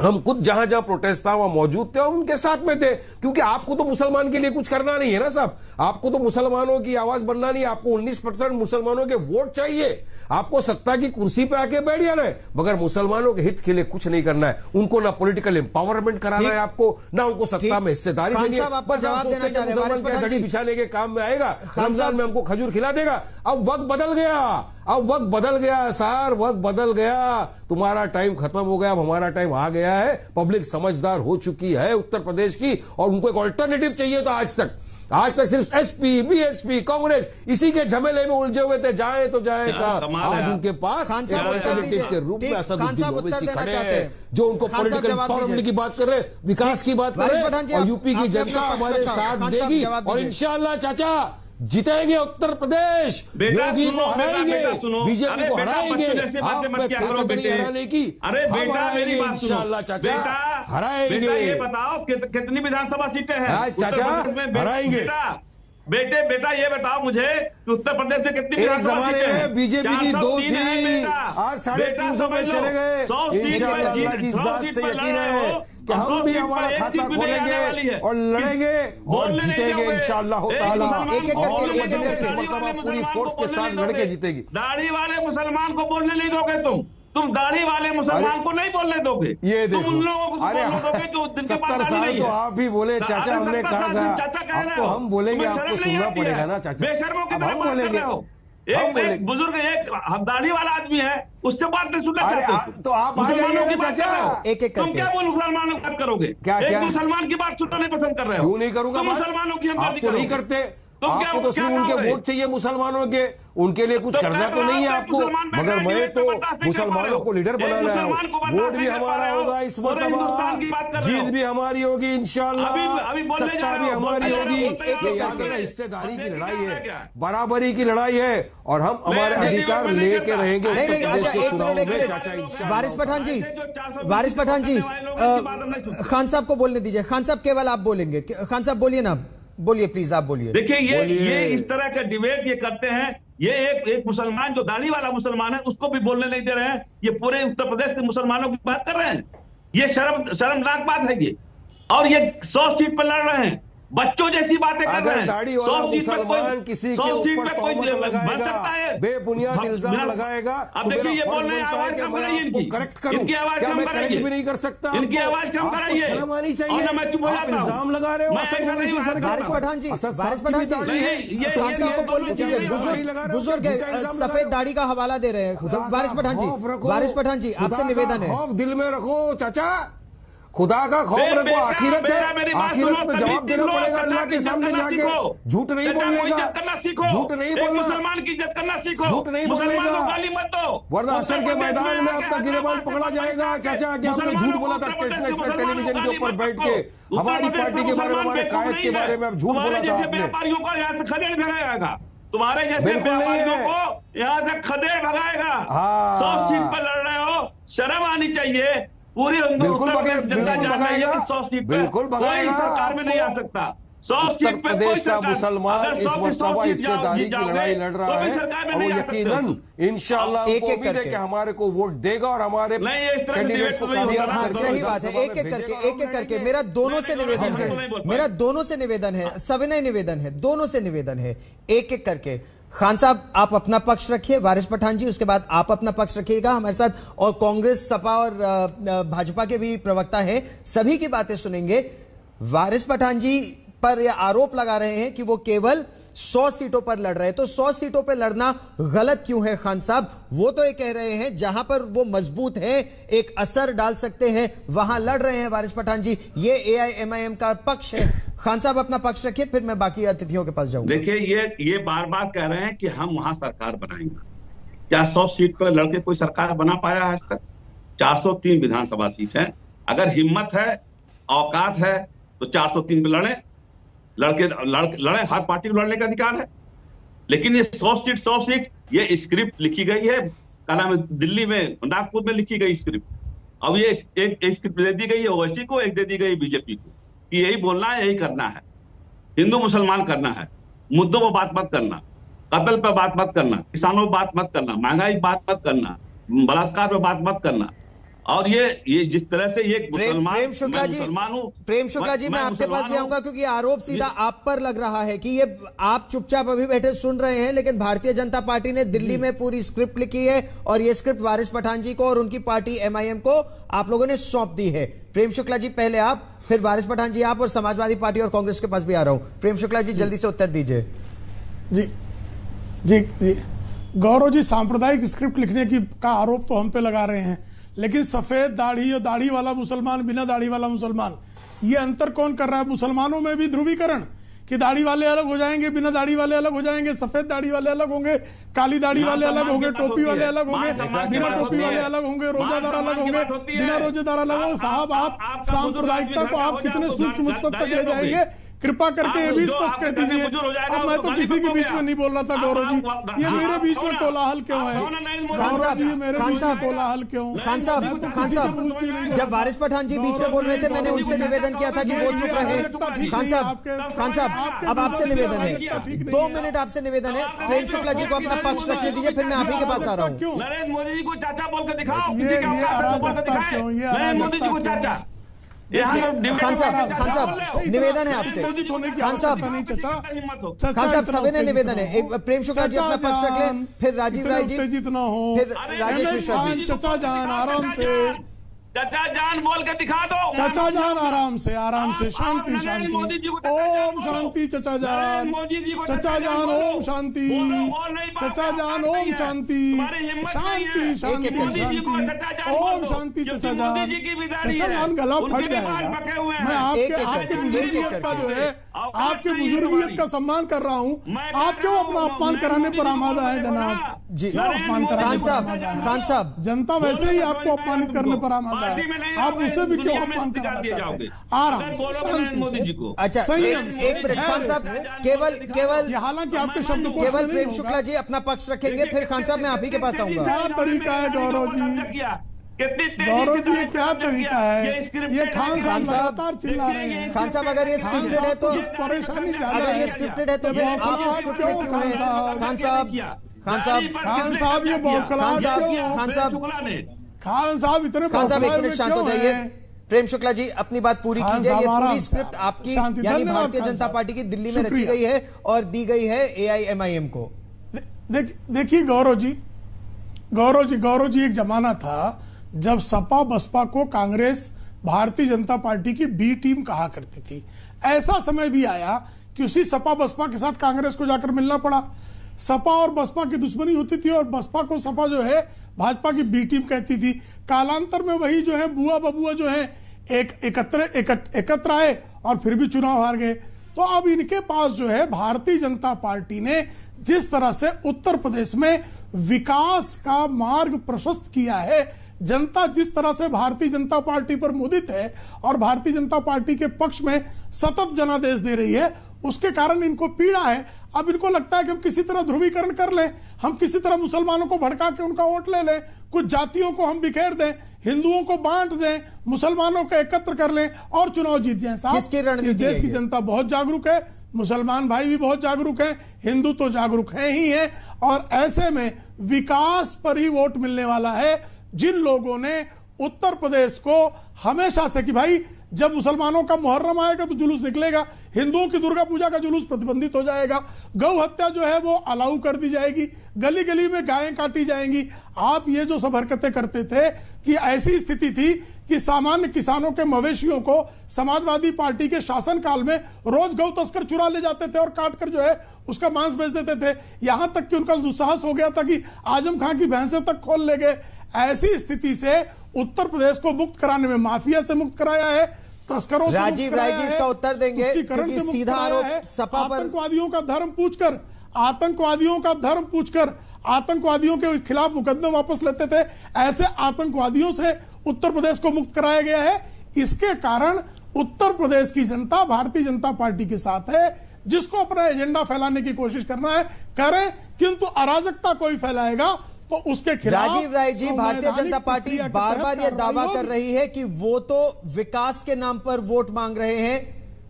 हम खुद जहां जहां प्रोटेस्ट था वहां मौजूद थे और उनके साथ में थे। क्योंकि आपको तो मुसलमान के लिए कुछ करना नहीं है ना साहब, आपको तो मुसलमानों की आवाज बनना नहीं, आपको 19% मुसलमानों के वोट चाहिए, आपको सत्ता की कुर्सी पे आके बैठ जाना है, मगर मुसलमानों के हित के लिए कुछ नहीं करना है। उनको ना पॉलिटिकल एम्पावरमेंट कराना है आपको, ना उनको सत्ता में हिस्सेदारी देनी है। बस जवाब देना चाह रहे हैं, घड़ी बिछाने के काम में आएगा, रमजान में हमको खजूर खिला देगा। अब वक्त बदल गया, अब वक्त बदल गया सर, वक्त बदल गया। तुम्हारा टाइम खत्म हो गया, अब हमारा टाइम आ गया है। पब्लिक समझदार हो चुकी है उत्तर प्रदेश की और उनको एक ऑल्टरनेटिव चाहिए था। आज तक सिर्फ SP BSP कांग्रेस इसी के झमेले में उलझे हुए थे, जाए तो जाए का। आज उनके पास ऑल्टरनेटिव के रूप में असदुद्दीन ओवैसी खड़े हैं जो उनको पॉलिटिकल एम्पावरमेंट की बात कर रहे हैं, विकास की बात कर रहे हैं और यूपी की जनता हमारे साथ देगी और इंशाल्लाह चाचा जीतेंगे उत्तर प्रदेश, योगी को हराएंगे, बीजेपी को हराएंगे। हराने की अरे बेटा मेरी बात सुनो चाचा, हराएंगे। ये बताओ कितनी विधानसभा सीटें हैं चाचा? हराएंगे बेटा ये बताओ मुझे कि उत्तर प्रदेश में कितनी विधानसभा सीटें हैं? बीजेपी की 2 थी, आज 350 पे चले गए। इंशाअल्लाह अल्लाह की जात से यकीन है कि हम भी हमारा खाता खोलेंगे और लड़ेंगे और जीतेंगे इंशाअल्लाह ताला। पूरी फोर्स के साथ लड़के जीतेगी। दाढ़ी वाले मुसलमान को बोलने नहीं दोगे तुम दाढ़ी वाले मुसलमान को नहीं बोलने दोगे। ये देखो, तुम उन लोगों को बोलने दोगे जो दिन के 70 साल तो आप भी बोले चाचा, हमने कहा अब तो हम बोलेंगे, आपको सुनना पड़ेगा ना चाचा। बेशर्मों की तरह बात कर रहे हो। एक बुजुर्ग, एक दाढ़ी वाला आदमी है, उससे बात नहीं सुनना चाहते तो आप मुसलमानों की बात कर रहे हो। एक तुम क्या बोल मुसलमानों की बात करोगे? एक मुसलमान की बात सुनना नहीं पसंद कर रहे हो। क्यों नहीं करूंगा? मुसलमानों की आप तो नहीं करते, आपको तो सिर्फ उनके वोट चाहिए मुसलमानों के, उनके लिए कुछ करना तो नहीं है आपको। मगर मैं तो मुसलमानों को लीडर बनाना है, वोट भी हमारा होगा इस मरतबा, जीत भी हमारी होगी इंशाअल्लाह, सत्ता भी हमारी होगी। हिस्सेदारी की लड़ाई है, बराबरी की लड़ाई है और हम हमारे अधिकार लेके रहेंगे। वारिस पठान जी, खान साहब को बोलने दीजिए। खान साहब केवल आप बोलेंगे, खान साहब बोलिए ना, बोलिए प्लीज, आप बोलिए। देखिए ये इस तरह का डिबेट ये करते हैं। ये एक मुसलमान जो दाढ़ी वाला मुसलमान है उसको भी बोलने नहीं दे रहे हैं। ये पूरे उत्तर प्रदेश के मुसलमानों की बात कर रहे हैं। ये शर्मनाक बात है ये। और ये 100 सीट पर लड़ रहे हैं, बच्चों जैसी बातें कर रहे हैं। 100 सीट पर कोई बन सकता है, बेबुनियाद इल्जाम लगाएगा। अब देखिए ये बोल रहे हैं, आवाज कम कराइए इनकी, इनकी आवाज कम कराइए, भी नहीं कर सकता, इनकी आवाज कम कराइए। शर्म आनी चाहिए। और मैं चुप हो जाता हूं। इल्जाम लगा रहे हो वारिस पठान जी, खान साहब को बोलने दीजिए। बुजुर्ग सफेद दाढ़ी का हवाला दे रहे हैं। वारिस पठान जी आपसे निवेदन है, खौफ दिल में रखो चाचा, खुदा का खौफ रखो। आखिरत है, आखिरत में जवाब देना पड़ेगा अल्लाह के सामने जाके। झूठ नहीं बोलेगा, झूठ नहीं बोलना, मुसलमान की इज्जत करना सीखो, झूठ नहीं बोलेगा, गाली मत दो, वरना असर के मैदान में आपका गिरबान पकड़ा जाएगा। चाचा कि आपने झूठ बोला था नेशनल टेलीविजन के ऊपर बैठ के, हमारी पार्टी के बारे में, हमारे कायद के बारे में आप झूठ बोला था आपने। व्यापारियों को यहाँ से खदेड़ भगाएगा, तुम्हारे जैसे व्यापारियों को यहाँ से खदेड़ भगाएगा। 100 सीट पर लड़ रहे हो, शर्म आनी चाहिए। पूरी बिल्कुल भगाएगा, 100 सीट पे कोई सरकार में नहीं आ सकता। 100 सीट पे प्रदेश का मुसलमान इस मरतबा हिस्सेदारी की लड़ाई लड़ रहा है और वो यकीनन इंशाअल्लाह उम्मीद है कि हमारे को वोट देगा और हमारे कैंडिडेट्स को सही बात है। एक एक करके मेरा दोनों से निवेदन है, सविनय निवेदन है, दोनों से निवेदन है, एक एक करके। खान साहब आप अपना पक्ष रखिए, वारिस पठान जी उसके बाद आप अपना पक्ष रखिएगा हमारे साथ, और कांग्रेस, सपा और भाजपा के भी प्रवक्ता हैं, सभी की बातें सुनेंगे। वारिस पठान जी पर यह आरोप लगा रहे हैं कि वो केवल 100 सीटों पर लड़ रहे हैं, तो 100 सीटों पर लड़ना गलत क्यों है खान साहब? वो तो ये कह रहे हैं जहां पर वो मजबूत है, एक असर डाल सकते हैं, वहां लड़ रहे हैं वारिस पठान जी। ये AIMIM का पक्ष है। खान साहब अपना पक्ष रखिए, फिर मैं बाकी अतिथियों के पास जाऊंगा। देखिए, ये बार बार कह रहे हैं कि हम वहां सरकार बनाएंगे। क्या 100 सीट पर लड़के कोई सरकार बना पाया आज तक? 403 विधानसभा सीट है। अगर हिम्मत है, औकात है, तो 403 पे लड़े, हर पार्टी को लड़ने का अधिकार है। लेकिन ये 100 सीट ये स्क्रिप्ट लिखी गई है, क्या नाम है, दिल्ली में, नागपुर में लिखी गई स्क्रिप्ट। अब ये एक स्क्रिप्ट दे दी गई है ओवैसी को, एक दे दी गई बीजेपी को कि यही बोलना है, यही करना है, हिंदू मुसलमान करना है, मुद्दों पर बात मत करना, कत्ल पर बात मत करना, किसानों पर बात मत करना, महंगाई पर बात मत करना, बलात्कार पर बात मत करना। और ये जिस तरह से ये प्रेम शुक्ला जी मैं आपके पास भी आऊंगा, क्योंकि आरोप सीधा आप पर लग रहा है कि ये आप चुपचाप अभी बैठे सुन रहे हैं, लेकिन भारतीय जनता पार्टी ने दिल्ली में पूरी स्क्रिप्ट लिखी है और ये स्क्रिप्ट वारिस पठान जी को और उनकी पार्टी MIM को आप लोगों ने सौंप दी है। प्रेम शुक्ला जी पहले आप, फिर वारिस पठान जी आप, और समाजवादी पार्टी और कांग्रेस के पास भी आ रहा हूं। प्रेम शुक्ला जी जल्दी से उत्तर दीजिए। जी गौरव जी, सांप्रदायिक स्क्रिप्ट लिखने की का आरोप तो हम पे लगा रहे हैं, लेकिन सफेद दाढ़ी और दाढ़ी वाला मुसलमान, बिना दाढ़ी वाला मुसलमान, ये अंतर कौन कर रहा है? मुसलमानों में भी ध्रुवीकरण कि दाढ़ी वाले अलग हो जाएंगे, बिना दाढ़ी वाले अलग हो जाएंगे, सफेद दाढ़ी वाले अलग होंगे, काली दाढ़ी वाले अलग होंगे, टोपी वाले अलग होंगे, बिना टोपी वाले अलग होंगे, रोजादार अलग होंगे, बिना रोजेदार अलग होंगे। साहब, आप सांप्रदायिकता को आप कितने सूक्ष्म स्तर तक ले जाएंगे? कृपा करके ये भी स्पष्ट कर दीजिए। अब मैं तो किसी के बीच में नहीं बोल रहा था गौरव जी, ये मेरे बीच में कोलाहल क्यों है? खान साहब, कोलाहल क्यों? खान साहब, जब वारिस पठान जी बीच में बोल रहे थे, मैंने उनसे निवेदन किया था कि वो चुप रहे। खान साहब अब आपसे निवेदन है, 2 मिनट आपसे निवेदन है। प्रेम शुक्ला जी को अपना पक्ष रखने दीजिए, फिर मैं आप ही के पास आ रहा हूँ। नरेंद्र मोदी जी को चाचा बोल कर दिखाओ, नरेंद्र मोदी जी को चाचा। खान साहब निवेदन है आपसे। खान साहब सविनय निवेदन है। एक प्रेम शुक्ला जी अपना पक्ष रख लें, फिर राजीव राय जी, फिर राजेश मिश्रा जी। चचा जान आराम से, चचा जान बोल के दिखा दो। चचा जान आराम से, शांति शांति, ओम शांति। चचा जान, चचा जान ओम शांति, चचा जान ओम शांति, शांति शांति शांति, ओम शांति। चचा जान गला फट जाएगा। मैं आपके बुजुर्गियत का जो है, आपके बुजुर्गियत का सम्मान कर रहा हूँ। आप क्यों अपना अपमान कराने पर आमादा है जनाब जी? खान साहब, जनता वैसे ही आपको अपमानित करने पर आमादा है, आप उसे भी क्यों अपमान कराना चाहते हैं? आराम से। अच्छा एक मिनट खान साहब, केवल हालांकि आपके शब्द को केवल प्रेम शुक्ला जी अपना पक्ष रखेंगे, फिर खान साहब मैं आप ही के पास आऊंगा। क्या तरीका है गौरव जी? गौरव जी ये क्या तरीका है? ये खान साहब लगातार चिल्ला रहे हैं। खान साहब अगर ये स्क्रिप्टेड है तो परेशानी ज्यादा अगर ये स्क्रिप्टेड है तो फिर आप ये स्क्रिप्ट में क्यों है? खान साहब ये बौखलाहट क्यों? खान साहब इतने खान साहब एक मिनट शांत हो जाइए। प्रेम शुक्ला जी अपनी बात पूरी कीजिए। ये पूरी स्क्रिप्ट आपकी यानी भारतीय जनता पार्टी की दिल्ली में रची गई है और दी गई है AIMIM को। देखिए गौरव जी एक जमाना था जब सपा बसपा को कांग्रेस भारतीय जनता पार्टी की बी टीम कहा करती थी। ऐसा समय भी आया कि उसी सपा बसपा के साथ कांग्रेस को जाकर मिलना पड़ा। सपा और बसपा की दुश्मनी होती थी और बसपा को सपा जो है भाजपा की बी टीम कहती थी। कालांतर में वही जो है बुआ बबुआ जो है एकत्र आए और फिर भी चुनाव हार गए। तो अब इनके पास जो है भारतीय जनता पार्टी ने जिस तरह से उत्तर प्रदेश में विकास का मार्ग प्रशस्त किया है, जनता जिस तरह से भारतीय जनता पार्टी पर मुदित है और भारतीय जनता पार्टी के पक्ष में सतत जनादेश दे रही है, उसके कारण इनको पीड़ा है। अब इनको लगता है कि हम किसी तरह ध्रुवीकरण कर लें, हम किसी तरह मुसलमानों को भड़का के उनका वोट ले लें, कुछ जातियों को हम बिखेर दें, हिंदुओं को बांट दें, मुसलमानों को एकत्र कर लें और चुनाव जीत जाएं। साहब इस देश की जनता बहुत जागरूक है, मुसलमान भाई भी बहुत जागरूक हैं, हिंदू तो जागरूक है ही है। और ऐसे में विकास पर ही वोट मिलने वाला है। जिन लोगों ने उत्तर प्रदेश को हमेशा से कि भाई जब मुसलमानों का मुहर्रम आएगा तो जुलूस निकलेगा, हिंदुओं की दुर्गा पूजा का जुलूस प्रतिबंधित हो जाएगा, गौ हत्या जो है वो अलाउ कर दी जाएगी, गली गली में गायें काटी जाएंगी। आप ये जो सब हरकतें करते थे कि ऐसी स्थिति थी कि सामान्य किसानों के मवेशियों को समाजवादी पार्टी के शासनकाल में रोज गौ तस्कर चुरा ले जाते थे और काट कर जो है उसका मांस बेच देते थे। यहां तक कि उनका दुस्साहस हो गया था कि आजम खां की भैंसें तक खोल ले गए। ऐसी स्थिति से उत्तर प्रदेश को मुक्त कराने में माफिया से मुक्त कराया है, तस्करों से राजीव राय जी इसका उत्तर देंगे क्योंकि सीधा आरोप सपा पर। आतंकवादियों का धर्म पूछकर, आतंकवादियों के खिलाफ मुकदमे वापस लेते थे, ऐसे आतंकवादियों से उत्तर प्रदेश को मुक्त कराया गया है। इसके कारण उत्तर प्रदेश की जनता भारतीय जनता पार्टी के साथ है। जिसको अपना एजेंडा फैलाने की कोशिश करना है करें, किंतु अराजकता कोई फैलाएगा तो उसके खिलाफ। राजीव राय जी, भारतीय जनता पार्टी बार बार यह दावा कर रही है कि वो तो विकास के नाम पर वोट मांग रहे हैं,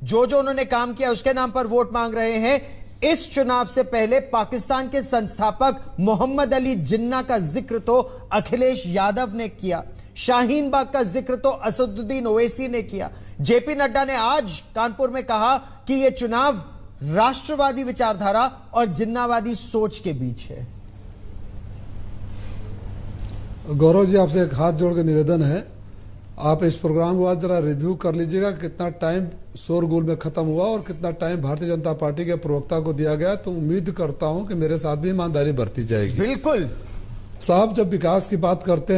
जो उन्होंने काम किया उसके नाम पर वोट मांग रहे हैं। इस चुनाव से पहले पाकिस्तान के संस्थापक मोहम्मद अली जिन्ना का जिक्र तो अखिलेश यादव ने किया, शाहीन बाग का जिक्र तो असदुद्दीन ओवैसी ने किया। जेपी नड्डा ने आज कानपुर में कहा कि यह चुनाव राष्ट्रवादी विचारधारा और जिन्नावादी सोच के बीच है। गौरव जी, आपसे एक हाथ जोड़ के निवेदन है, आप इस प्रोग्राम के बाद जरा रिव्यू कर लीजिएगा कितना टाइम शोरगुल में खत्म हुआ और कितना टाइम भारतीय जनता पार्टी के प्रवक्ता को दिया गया। तो उम्मीद करता हूं कि मेरे साथ भी ईमानदारी बरती जाएगी। बिल्कुल साहब, जब विकास की बात करते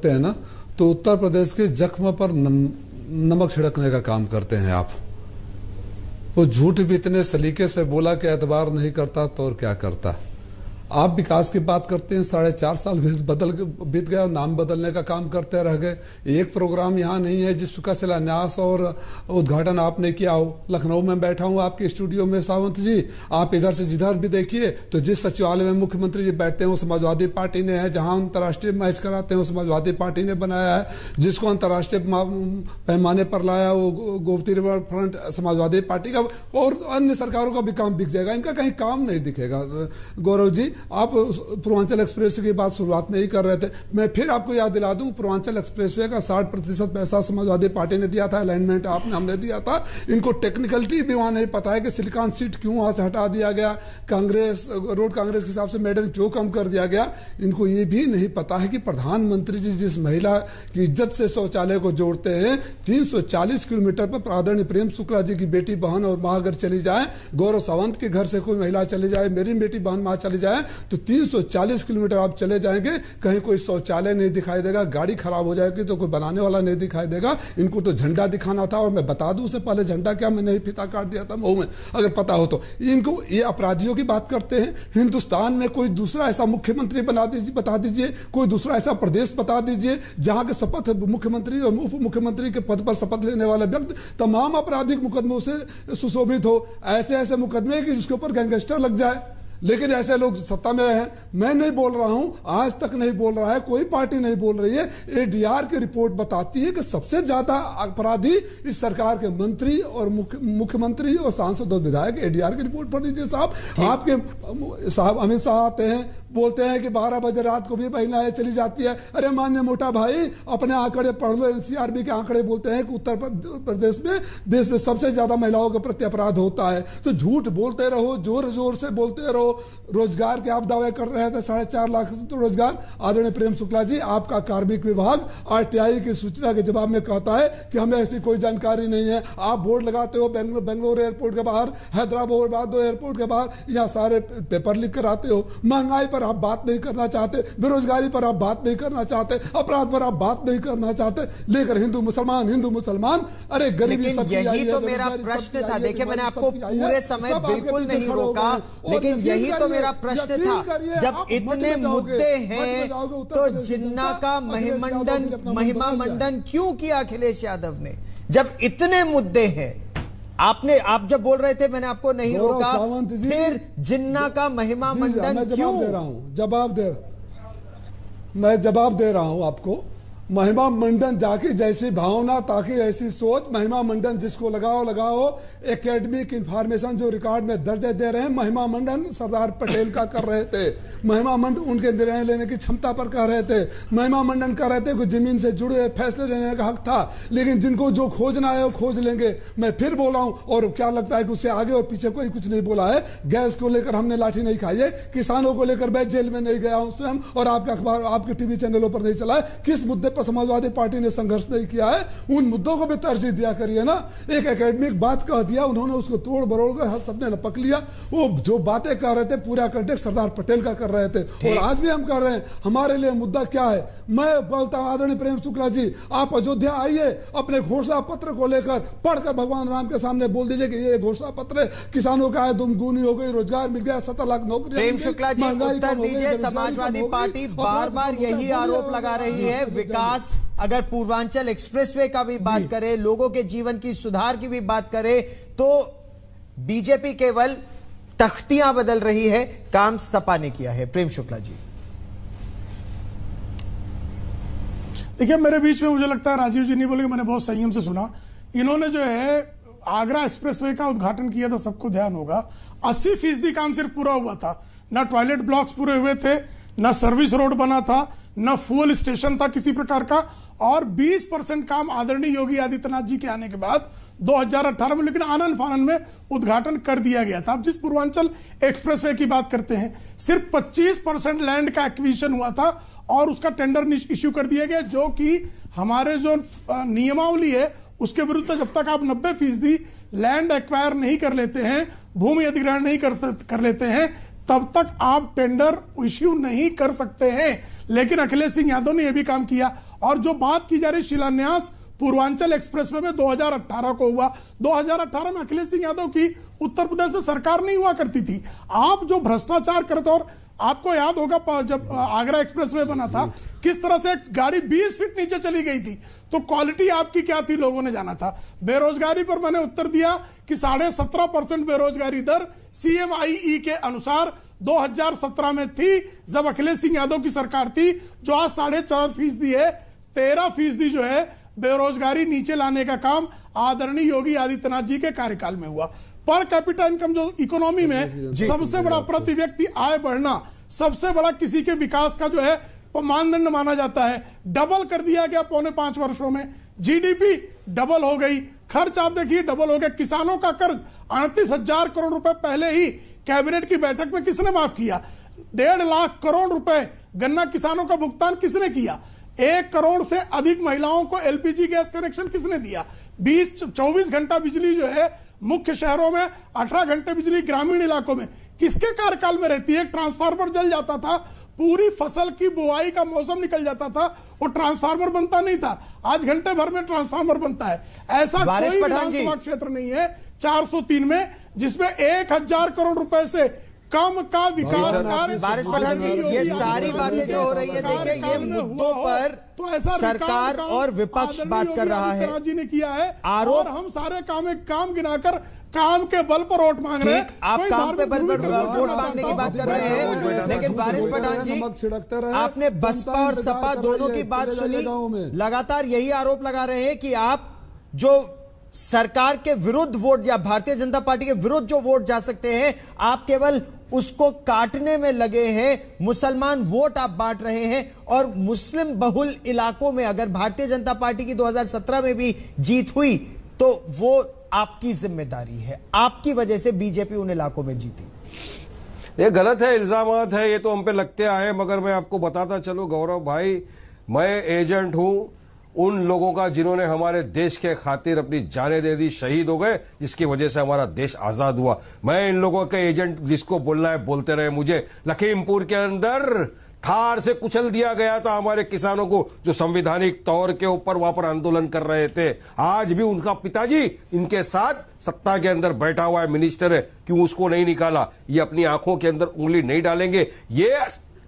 हैं ना, तो उत्तर प्रदेश के जख्म पर नमक छिड़कने का काम करते हैं आप। वो झूठ भी इतने सलीके से बोला कि एतबार नहीं करता तो और क्या करता। आप विकास की बात करते हैं, 4.5 साल बीत गया और नाम बदलने का काम करते रह गए। एक प्रोग्राम यहाँ नहीं है जिसका शिलान्यास और उद्घाटन आपने किया हो। लखनऊ में बैठा हूँ आपके स्टूडियो में सावंत जी, आप इधर से जिधर भी देखिए तो जिस सचिवालय में मुख्यमंत्री जी बैठते हैं वो समाजवादी पार्टी ने है। जहां अंतर्राष्ट्रीय मैच कराते हैं वो समाजवादी पार्टी ने बनाया है। जिसको अंतर्राष्ट्रीय पैमाने पर लाया वो Gomti river front Samajwadi party का, और अन्य सरकारों का भी काम दिख जाएगा, इनका कहीं काम नहीं दिखेगा। गौरव जी, आप पूर्वांचल एक्सप्रेस की बात शुरुआत में ही कर रहे थे, मैं फिर आपको याद दिला दूं, पूर्वांचल एक्सप्रेसवे का 60% पैसा समाजवादी पार्टी ने दिया था, अलाइनमेंट हमने दिया था। इनको टेक्निकलिटी भी वहां नहीं पता है कि सिलिकॉन सीट क्यों वहां से हटा दिया गया, रोड कांग्रेस के हिसाब से मेडल क्यों कम कर दिया गया। इनको ये भी नहीं पता है कि प्रधानमंत्री जी जिस महिला की इज्जत से शौचालय को जोड़ते हैं, 340 किलोमीटर पर आदरणीय प्रेम शुक्ला जी की बेटी बहन और मां अगर चली जाए, गौरव सावंत के घर से कोई महिला चली जाए, मेरी बेटी बहन मां चली जाए, तो 340 किलोमीटर आप चले जाएंगे, कहीं कोई शौचालय नहीं दिखाई देगा, गाड़ी खराब हो जाएगी तो कोई बनाने वाला नहीं दिखाई देगा। इनको तो झंडा दिखाना था, और मैं बता दूं उससे पहले झंडा क्या मैंने ही फीता काट दिया था मऊ में, अगर पता हो तो। इनको ये अपराधियों की बात करते हैं। हिंदुस्तान में कोई दूसरा ऐसा मुख्यमंत्री बता दीजिए, कोई दूसरा ऐसा प्रदेश बता दीजिए जहां के शपथ मुख्यमंत्री और उप मुख्यमंत्री के पद पर शपथ लेने वाले व्यक्ति तमाम आपराधिक मुकदमों से सुशोभित हो। ऐसे मुकदमे कि जिसके ऊपर गैंगस्टर लग जाए, लेकिन ऐसे लोग सत्ता में रहे। मैं नहीं बोल रहा हूं, आज तक नहीं बोल रहा है, कोई पार्टी नहीं बोल रही है। एडीआर की रिपोर्ट बताती है कि सबसे ज्यादा अपराधी इस सरकार के मंत्री और मुख्यमंत्री और सांसद और विधायक। एडीआर की रिपोर्ट पढ़ लीजिए साहब। आपके साहब अमित शाह आते हैं, बोलते हैं कि 12 बजे रात को भी महिलाएं चली जाती है। अरे मान्य मोटा भाई, अपने आंकड़े पढ़ लो, एनसीआरबी के आंकड़े बोलते हैं कि उत्तर प्रदेश में देश में सबसे ज्यादा महिलाओं के प्रति अपराध होता है। तो झूठ बोलते रहो, जोर जोर से बोलते रहो। रोजगार के आप दावे कर रहे थे 4.5 लाख तो रोजगार। आदरणीय प्रेम शुक्ला जी, आपका कार्मिक विभाग आरटीआई की सूचना के जवाब में कहता है कि हमें ऐसी कोई जानकारी नहीं है। आप बोर्ड लगाते हो बेंगलोर एयरपोर्ट के बाहर, हैदराबाद एयरपोर्ट के बाहर, यहाँ सारे पेपर लिख कर आते हो। महंगाई पर आप बात नहीं करना चाहते, बेरोजगारी पर आप बात नहीं करना चाहते, अपराध पर आप बात नहीं करना चाहते, लेकर हिंदू मुसलमान, अरे गरीबी सब। यही तो मेरा प्रश्न था। देखिए, मैंने आपको पूरे समय बिल्कुल नहीं रोका, लेकिन यही तो मेरा प्रश्न था। जब इतने मुद्दे हैं तो जिन्ना का महिमा मंडन क्यों किया अखिलेश यादव ने? जब इतने मुद्दे हैं, आप जब बोल रहे थे मैंने आपको नहीं रोका, फिर जिन्ना का महिमा मंडन क्यों? मैं जवाब दे रहा हूं आपको। महिमा मंडन जाके जैसी भावना ताकि ऐसी सोच, महिमा मंडन जिसको लगाओ एकेडमिक इंफॉर्मेशन जो रिकॉर्ड में दर्ज दे रहे हैं, महिमा मंडन सरदार पटेल का कर रहे थे, महिमा मंडन उनके निर्णय लेने की क्षमता पर कह रहे थे, महिमा मंडन कह रहे थे कि जमीन से जुड़े फैसले लेने का हक था, लेकिन जिनको जो खोजना है वो खोज लेंगे। मैं फिर बोल रहा हूं, और क्या लगता है कि उससे आगे और पीछे कोई कुछ नहीं बोला है। गैस को लेकर हमने लाठी नहीं खाई है, किसानों को लेकर मैं जेल में नहीं गया हूं स्वयं, और आपका अखबार आपके टीवी चैनलों पर नहीं चला है। किस मुद्दे पर समाजवादी पार्टी ने संघर्ष नहीं किया है, उन मुद्दों को भी तरजीह दिया करिए ना। एक एकेडमिक बात कह दिया उन्होंने, उसको तोड़ बरोड़ कर सबने लपक लिया। वो जो बातें कर रहे थे पूरा कंटेक्स्ट सरदार पटेल का कर रहे थे, और आज भी हम कर रहे हैं। हमारे लिए मुद्दा क्या है? मैं बोलता हूं आदरणीय प्रेम शुक्ला जी, आप अयोध्या आइए, अपने घोषणा पत्र को लेकर पढ़कर भगवान राम के सामने बोल दीजिए कि ये घोषणा पत्र किसानों का आय दुगुनी हो गई, रोजगार मिल गया, 17 लाख नौकरी। प्रेम शुक्ला जी उत्तर दीजिए। समाजवादी पार्टी बार बार यही आरोप लगा रही है, विकास अगर पूर्वांचल एक्सप्रेसवे का भी बात करें, लोगों के जीवन की सुधार की भी बात करें, तो बीजेपी केवल तख्तियां बदल रही है, काम सपा ने किया है। प्रेम शुक्ला जी देखिए, मेरे बीच में मुझे लगता है राजीव जी नहीं बोलेंगे, मैंने बहुत संयम से सुना। इन्होंने जो है आगरा एक्सप्रेसवे का उद्घाटन किया था, सबको ध्यान होगा 80% काम सिर्फ पूरा हुआ था। ना टॉयलेट ब्लॉक्स पूरे हुए थे, ना सर्विस रोड बना था, ना फ्यूल स्टेशन था किसी प्रकार का, और 20% काम आदरणीय योगी आदित्यनाथ जी के आने के बाद 2018 में, लेकिन आनन फानन में उद्घाटन कर दिया गया था। अब जिस पूर्वांचल एक्सप्रेसवे की बात करते हैं, सिर्फ 25% लैंड का एक्विजिशन हुआ था और उसका टेंडर इश्यू कर दिया गया, जो कि हमारे जो नियमावली है उसके विरुद्ध। जब तक आप 90% लैंड एक्वायर नहीं कर लेते हैं, भूमि अधिग्रहण नहीं कर लेते हैं, तब तक आप टेंडर इश्यू नहीं कर सकते हैं। लेकिन अखिलेश सिंह यादव ने यह भी काम किया। और जो बात की जा रही शिलान्यास पूर्वांचल एक्सप्रेसवे में 2018 को हुआ, 2018 में अखिलेश सिंह यादव की उत्तर प्रदेश में सरकार नहीं हुआ करती थी। आप जो भ्रष्टाचार करते, और आपको याद होगा जब आगरा एक्सप्रेसवे बना था, किस तरह से गाड़ी 20 फीट नीचे चली गई थी, तो क्वालिटी आपकी क्या थी लोगों ने जाना था। बेरोजगारी पर मैंने उत्तर दिया कि 17.5% बेरोजगारी दर CMIE के अनुसार 2017 में थी, जब अखिलेश सिंह यादव की सरकार थी, जो आज 4.5% है। 13% जो है बेरोजगारी नीचे लाने का काम आदरणीय योगी आदित्यनाथ जी के कार्यकाल में हुआ। पर कैपिटा इनकम जो इकोनॉमी में सबसे बड़ा प्रति व्यक्ति आय बढ़ना, सबसे बड़ा किसी के विकास का जो है मानदंड माना जाता है, डबल कर दिया गया 4.5 वर्षों में। GDP डबल हो गई, खर्च आप देखिए डबल हो गया। किसानों का कर्ज 38,000 करोड़ रुपए पहले ही कैबिनेट की बैठक में किसने माफ किया? 1.5 लाख करोड़ रुपए गन्ना किसानों का भुगतान किसने किया? 1 करोड़ से अधिक महिलाओं को LPG गैस कनेक्शन किसने दिया? 24 घंटा बिजली जो है मुख्य शहरों में, 18 घंटे बिजली ग्रामीण इलाकों में किसके कार्यकाल में रहती है? ट्रांसफार्मर जल जाता था, पूरी फसल की बुआई का मौसम निकल जाता था, वो ट्रांसफार्मर बनता नहीं था। आज घंटे भर में ट्रांसफार्मर बनता है। ऐसा कोई विधानसभा क्षेत्र नहीं है 403 में जिसमें 1,000 करोड़ रुपए से कम का विकास कार्य। बारिश प्रधान जी, ये सारी बातें जो हो रही है, देखिए ये मुद्दों पर तो ऐसा सरकार और विपक्ष बात कर रहा है। जी ने किया है आरोप, और हम सारे काम गिनाकर काम के बल पर वोट मांग रहे हैं। आप काम पे बल पर वोट मांगने की बात कर रहे हैं, लेकिन बारिश प्रधान जी, आपने बसपा और सपा दोनों की बात सुनी, लगातार यही आरोप लगा रहे हैं कि आप जो सरकार के विरुद्ध वोट या भारतीय जनता पार्टी के विरुद्ध जो वोट जा सकते हैं, आप केवल उसको काटने में लगे हैं। मुसलमान वोट आप बांट रहे हैं, और मुस्लिम बहुल इलाकों में अगर भारतीय जनता पार्टी की 2017 में भी जीत हुई तो वो आपकी जिम्मेदारी है, आपकी वजह से बीजेपी उन इलाकों में जीती। ये गलत है, इल्जामात है, ये तो हम पे लगते आए। मगर मैं आपको बताता चलूं गौरव भाई, मैं एजेंट हूं उन लोगों का जिन्होंने हमारे देश के खातिर अपनी जानें दे दी, शहीद हो गए, जिसकी वजह से हमारा देश आजाद हुआ। मैं इन लोगों के एजेंट, जिसको बोलना है बोलते रहे। मुझे लखीमपुर के अंदर थार से कुचल दिया गया था हमारे किसानों को, जो संवैधानिक तौर के ऊपर वहां पर आंदोलन कर रहे थे। आज भी उनका पिताजी इनके साथ सत्ता के अंदर बैठा हुआ है, मिनिस्टर है। क्यों उसको नहीं निकाला? ये अपनी आंखों के अंदर उंगली नहीं डालेंगे। ये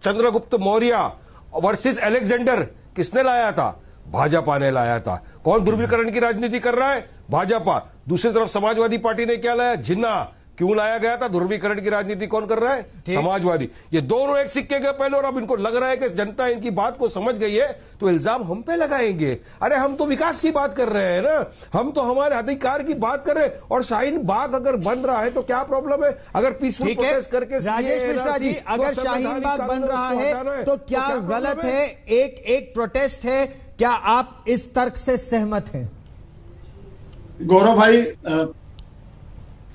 चंद्रगुप्त मौर्य वर्सेस अलेक्जेंडर किसने लाया था? भाजपा ने लाया था। कौन ध्रुवीकरण की राजनीति कर रहा है? भाजपा। दूसरी तरफ समाजवादी पार्टी ने क्या लाया? जिन्ना। क्यों लाया गया था? ध्रुवीकरण की राजनीति कौन कर रहा है? समाजवादी। ये दोनों एक सिक्के के पहले, और अब इनको लग रहा है कि जनता इनकी बात को समझ गई है तो इल्जाम हम पे लगाएंगे। अरे हम तो विकास की बात कर रहे हैं ना, हम तो हमारे अधिकार की बात कर रहे हैं। और शाहीन बाग अगर बन रहा है तो क्या प्रॉब्लम है? अगर पीसफुल प्रोटेस्ट करके राजेश मिश्रा जी, अगर शाहीन बाग बन रहा है तो क्या गलत है? एक प्रोटेस्ट है, क्या आप इस तर्क से सहमत हैं? गौरव भाई,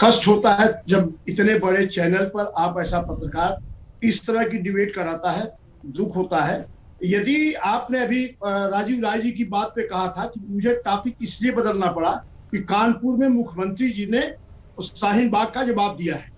कष्ट होता है जब इतने बड़े चैनल पर आप ऐसा पत्रकार इस तरह की डिबेट कराता है, दुख होता है। यदि आपने अभी राजीव राय जी की बात पे कहा था कि मुझे टॉपिक इसलिए बदलना पड़ा कि कानपुर में मुख्यमंत्री जी ने शाहीन बाग का जवाब दिया है।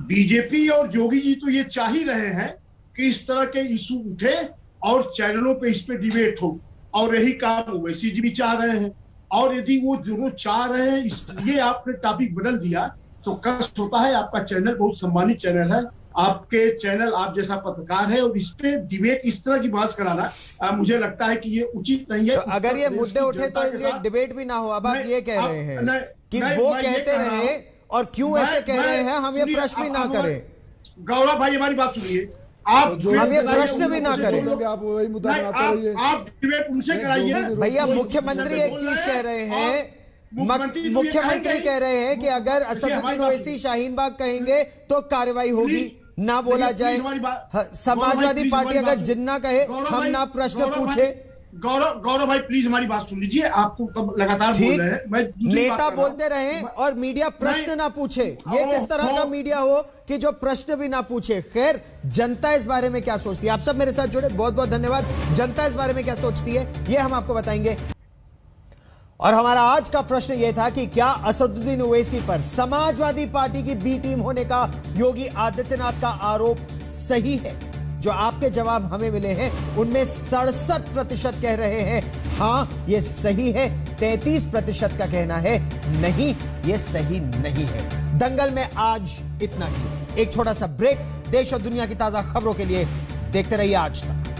बीजेपी और योगी जी तो ये चाह ही रहे हैं कि इस तरह के इशू उठे और चैनलों पे इस पे डिबेट हो, और यही काम ओवैसी जी भी चाह रहे हैं। और यदि वो दोनों चाह रहे हैं इसलिए आपने टॉपिक बदल दिया तो कष्ट होता है। आपका चैनल बहुत सम्मानित चैनल है, आपके चैनल, आप जैसा पत्रकार है, और इस पे डिबेट इस तरह की बात कराना मुझे लगता है कि ये उचित नहीं है। तो अगर ये मुद्दे उठे तो ये डिबेट भी ना हो। अब आप ये कह रहे हैं कि वो कहते रहे और क्यों ऐसे कह रहे हैं, हम ये प्रश्न भी ना करें। गौरव भाई, हमारी बात सुनिए, आप हम ये प्रश्न भी ना करें। आप वही मुद्दा आप डिबेट उनसे कराइए। भैया, मुख्यमंत्री एक चीज कह रहे हैं, मुख्यमंत्री कह रहे हैं कि अगर असदुद्दीन ओवैसी शाहीन बाग कहेंगे तो कार्रवाई होगी, ना बोला जाए। समाजवादी पार्टी अगर जिन्ना कहे हम ना प्रश्न पूछे। गौरव भाई प्लीज हमारी बात सुन लीजिए, आप तो तब लगातार बोल रहे हैं। मैं नेता बोलते रहे और मीडिया प्रश्न ना पूछे, ये किस तरह का मीडिया हो कि जो प्रश्न भी ना पूछे। खैर, जनता इस बारे में क्या सोचती है, आप सब मेरे साथ जुड़े, बहुत बहुत धन्यवाद। जनता इस बारे में क्या सोचती है ये हम आपको बताएंगे। और हमारा आज का प्रश्न यह था कि क्या असदुद्दीन ओवैसी पर समाजवादी पार्टी की बी टीम होने का योगी आदित्यनाथ का आरोप सही है? जो आपके जवाब हमें मिले हैं उनमें 67% कह रहे हैं हां ये सही है, 33% का कहना है नहीं ये सही नहीं है। दंगल में आज इतना ही। एक छोटा सा ब्रेक, देश और दुनिया की ताजा खबरों के लिए देखते रहिए आज तक।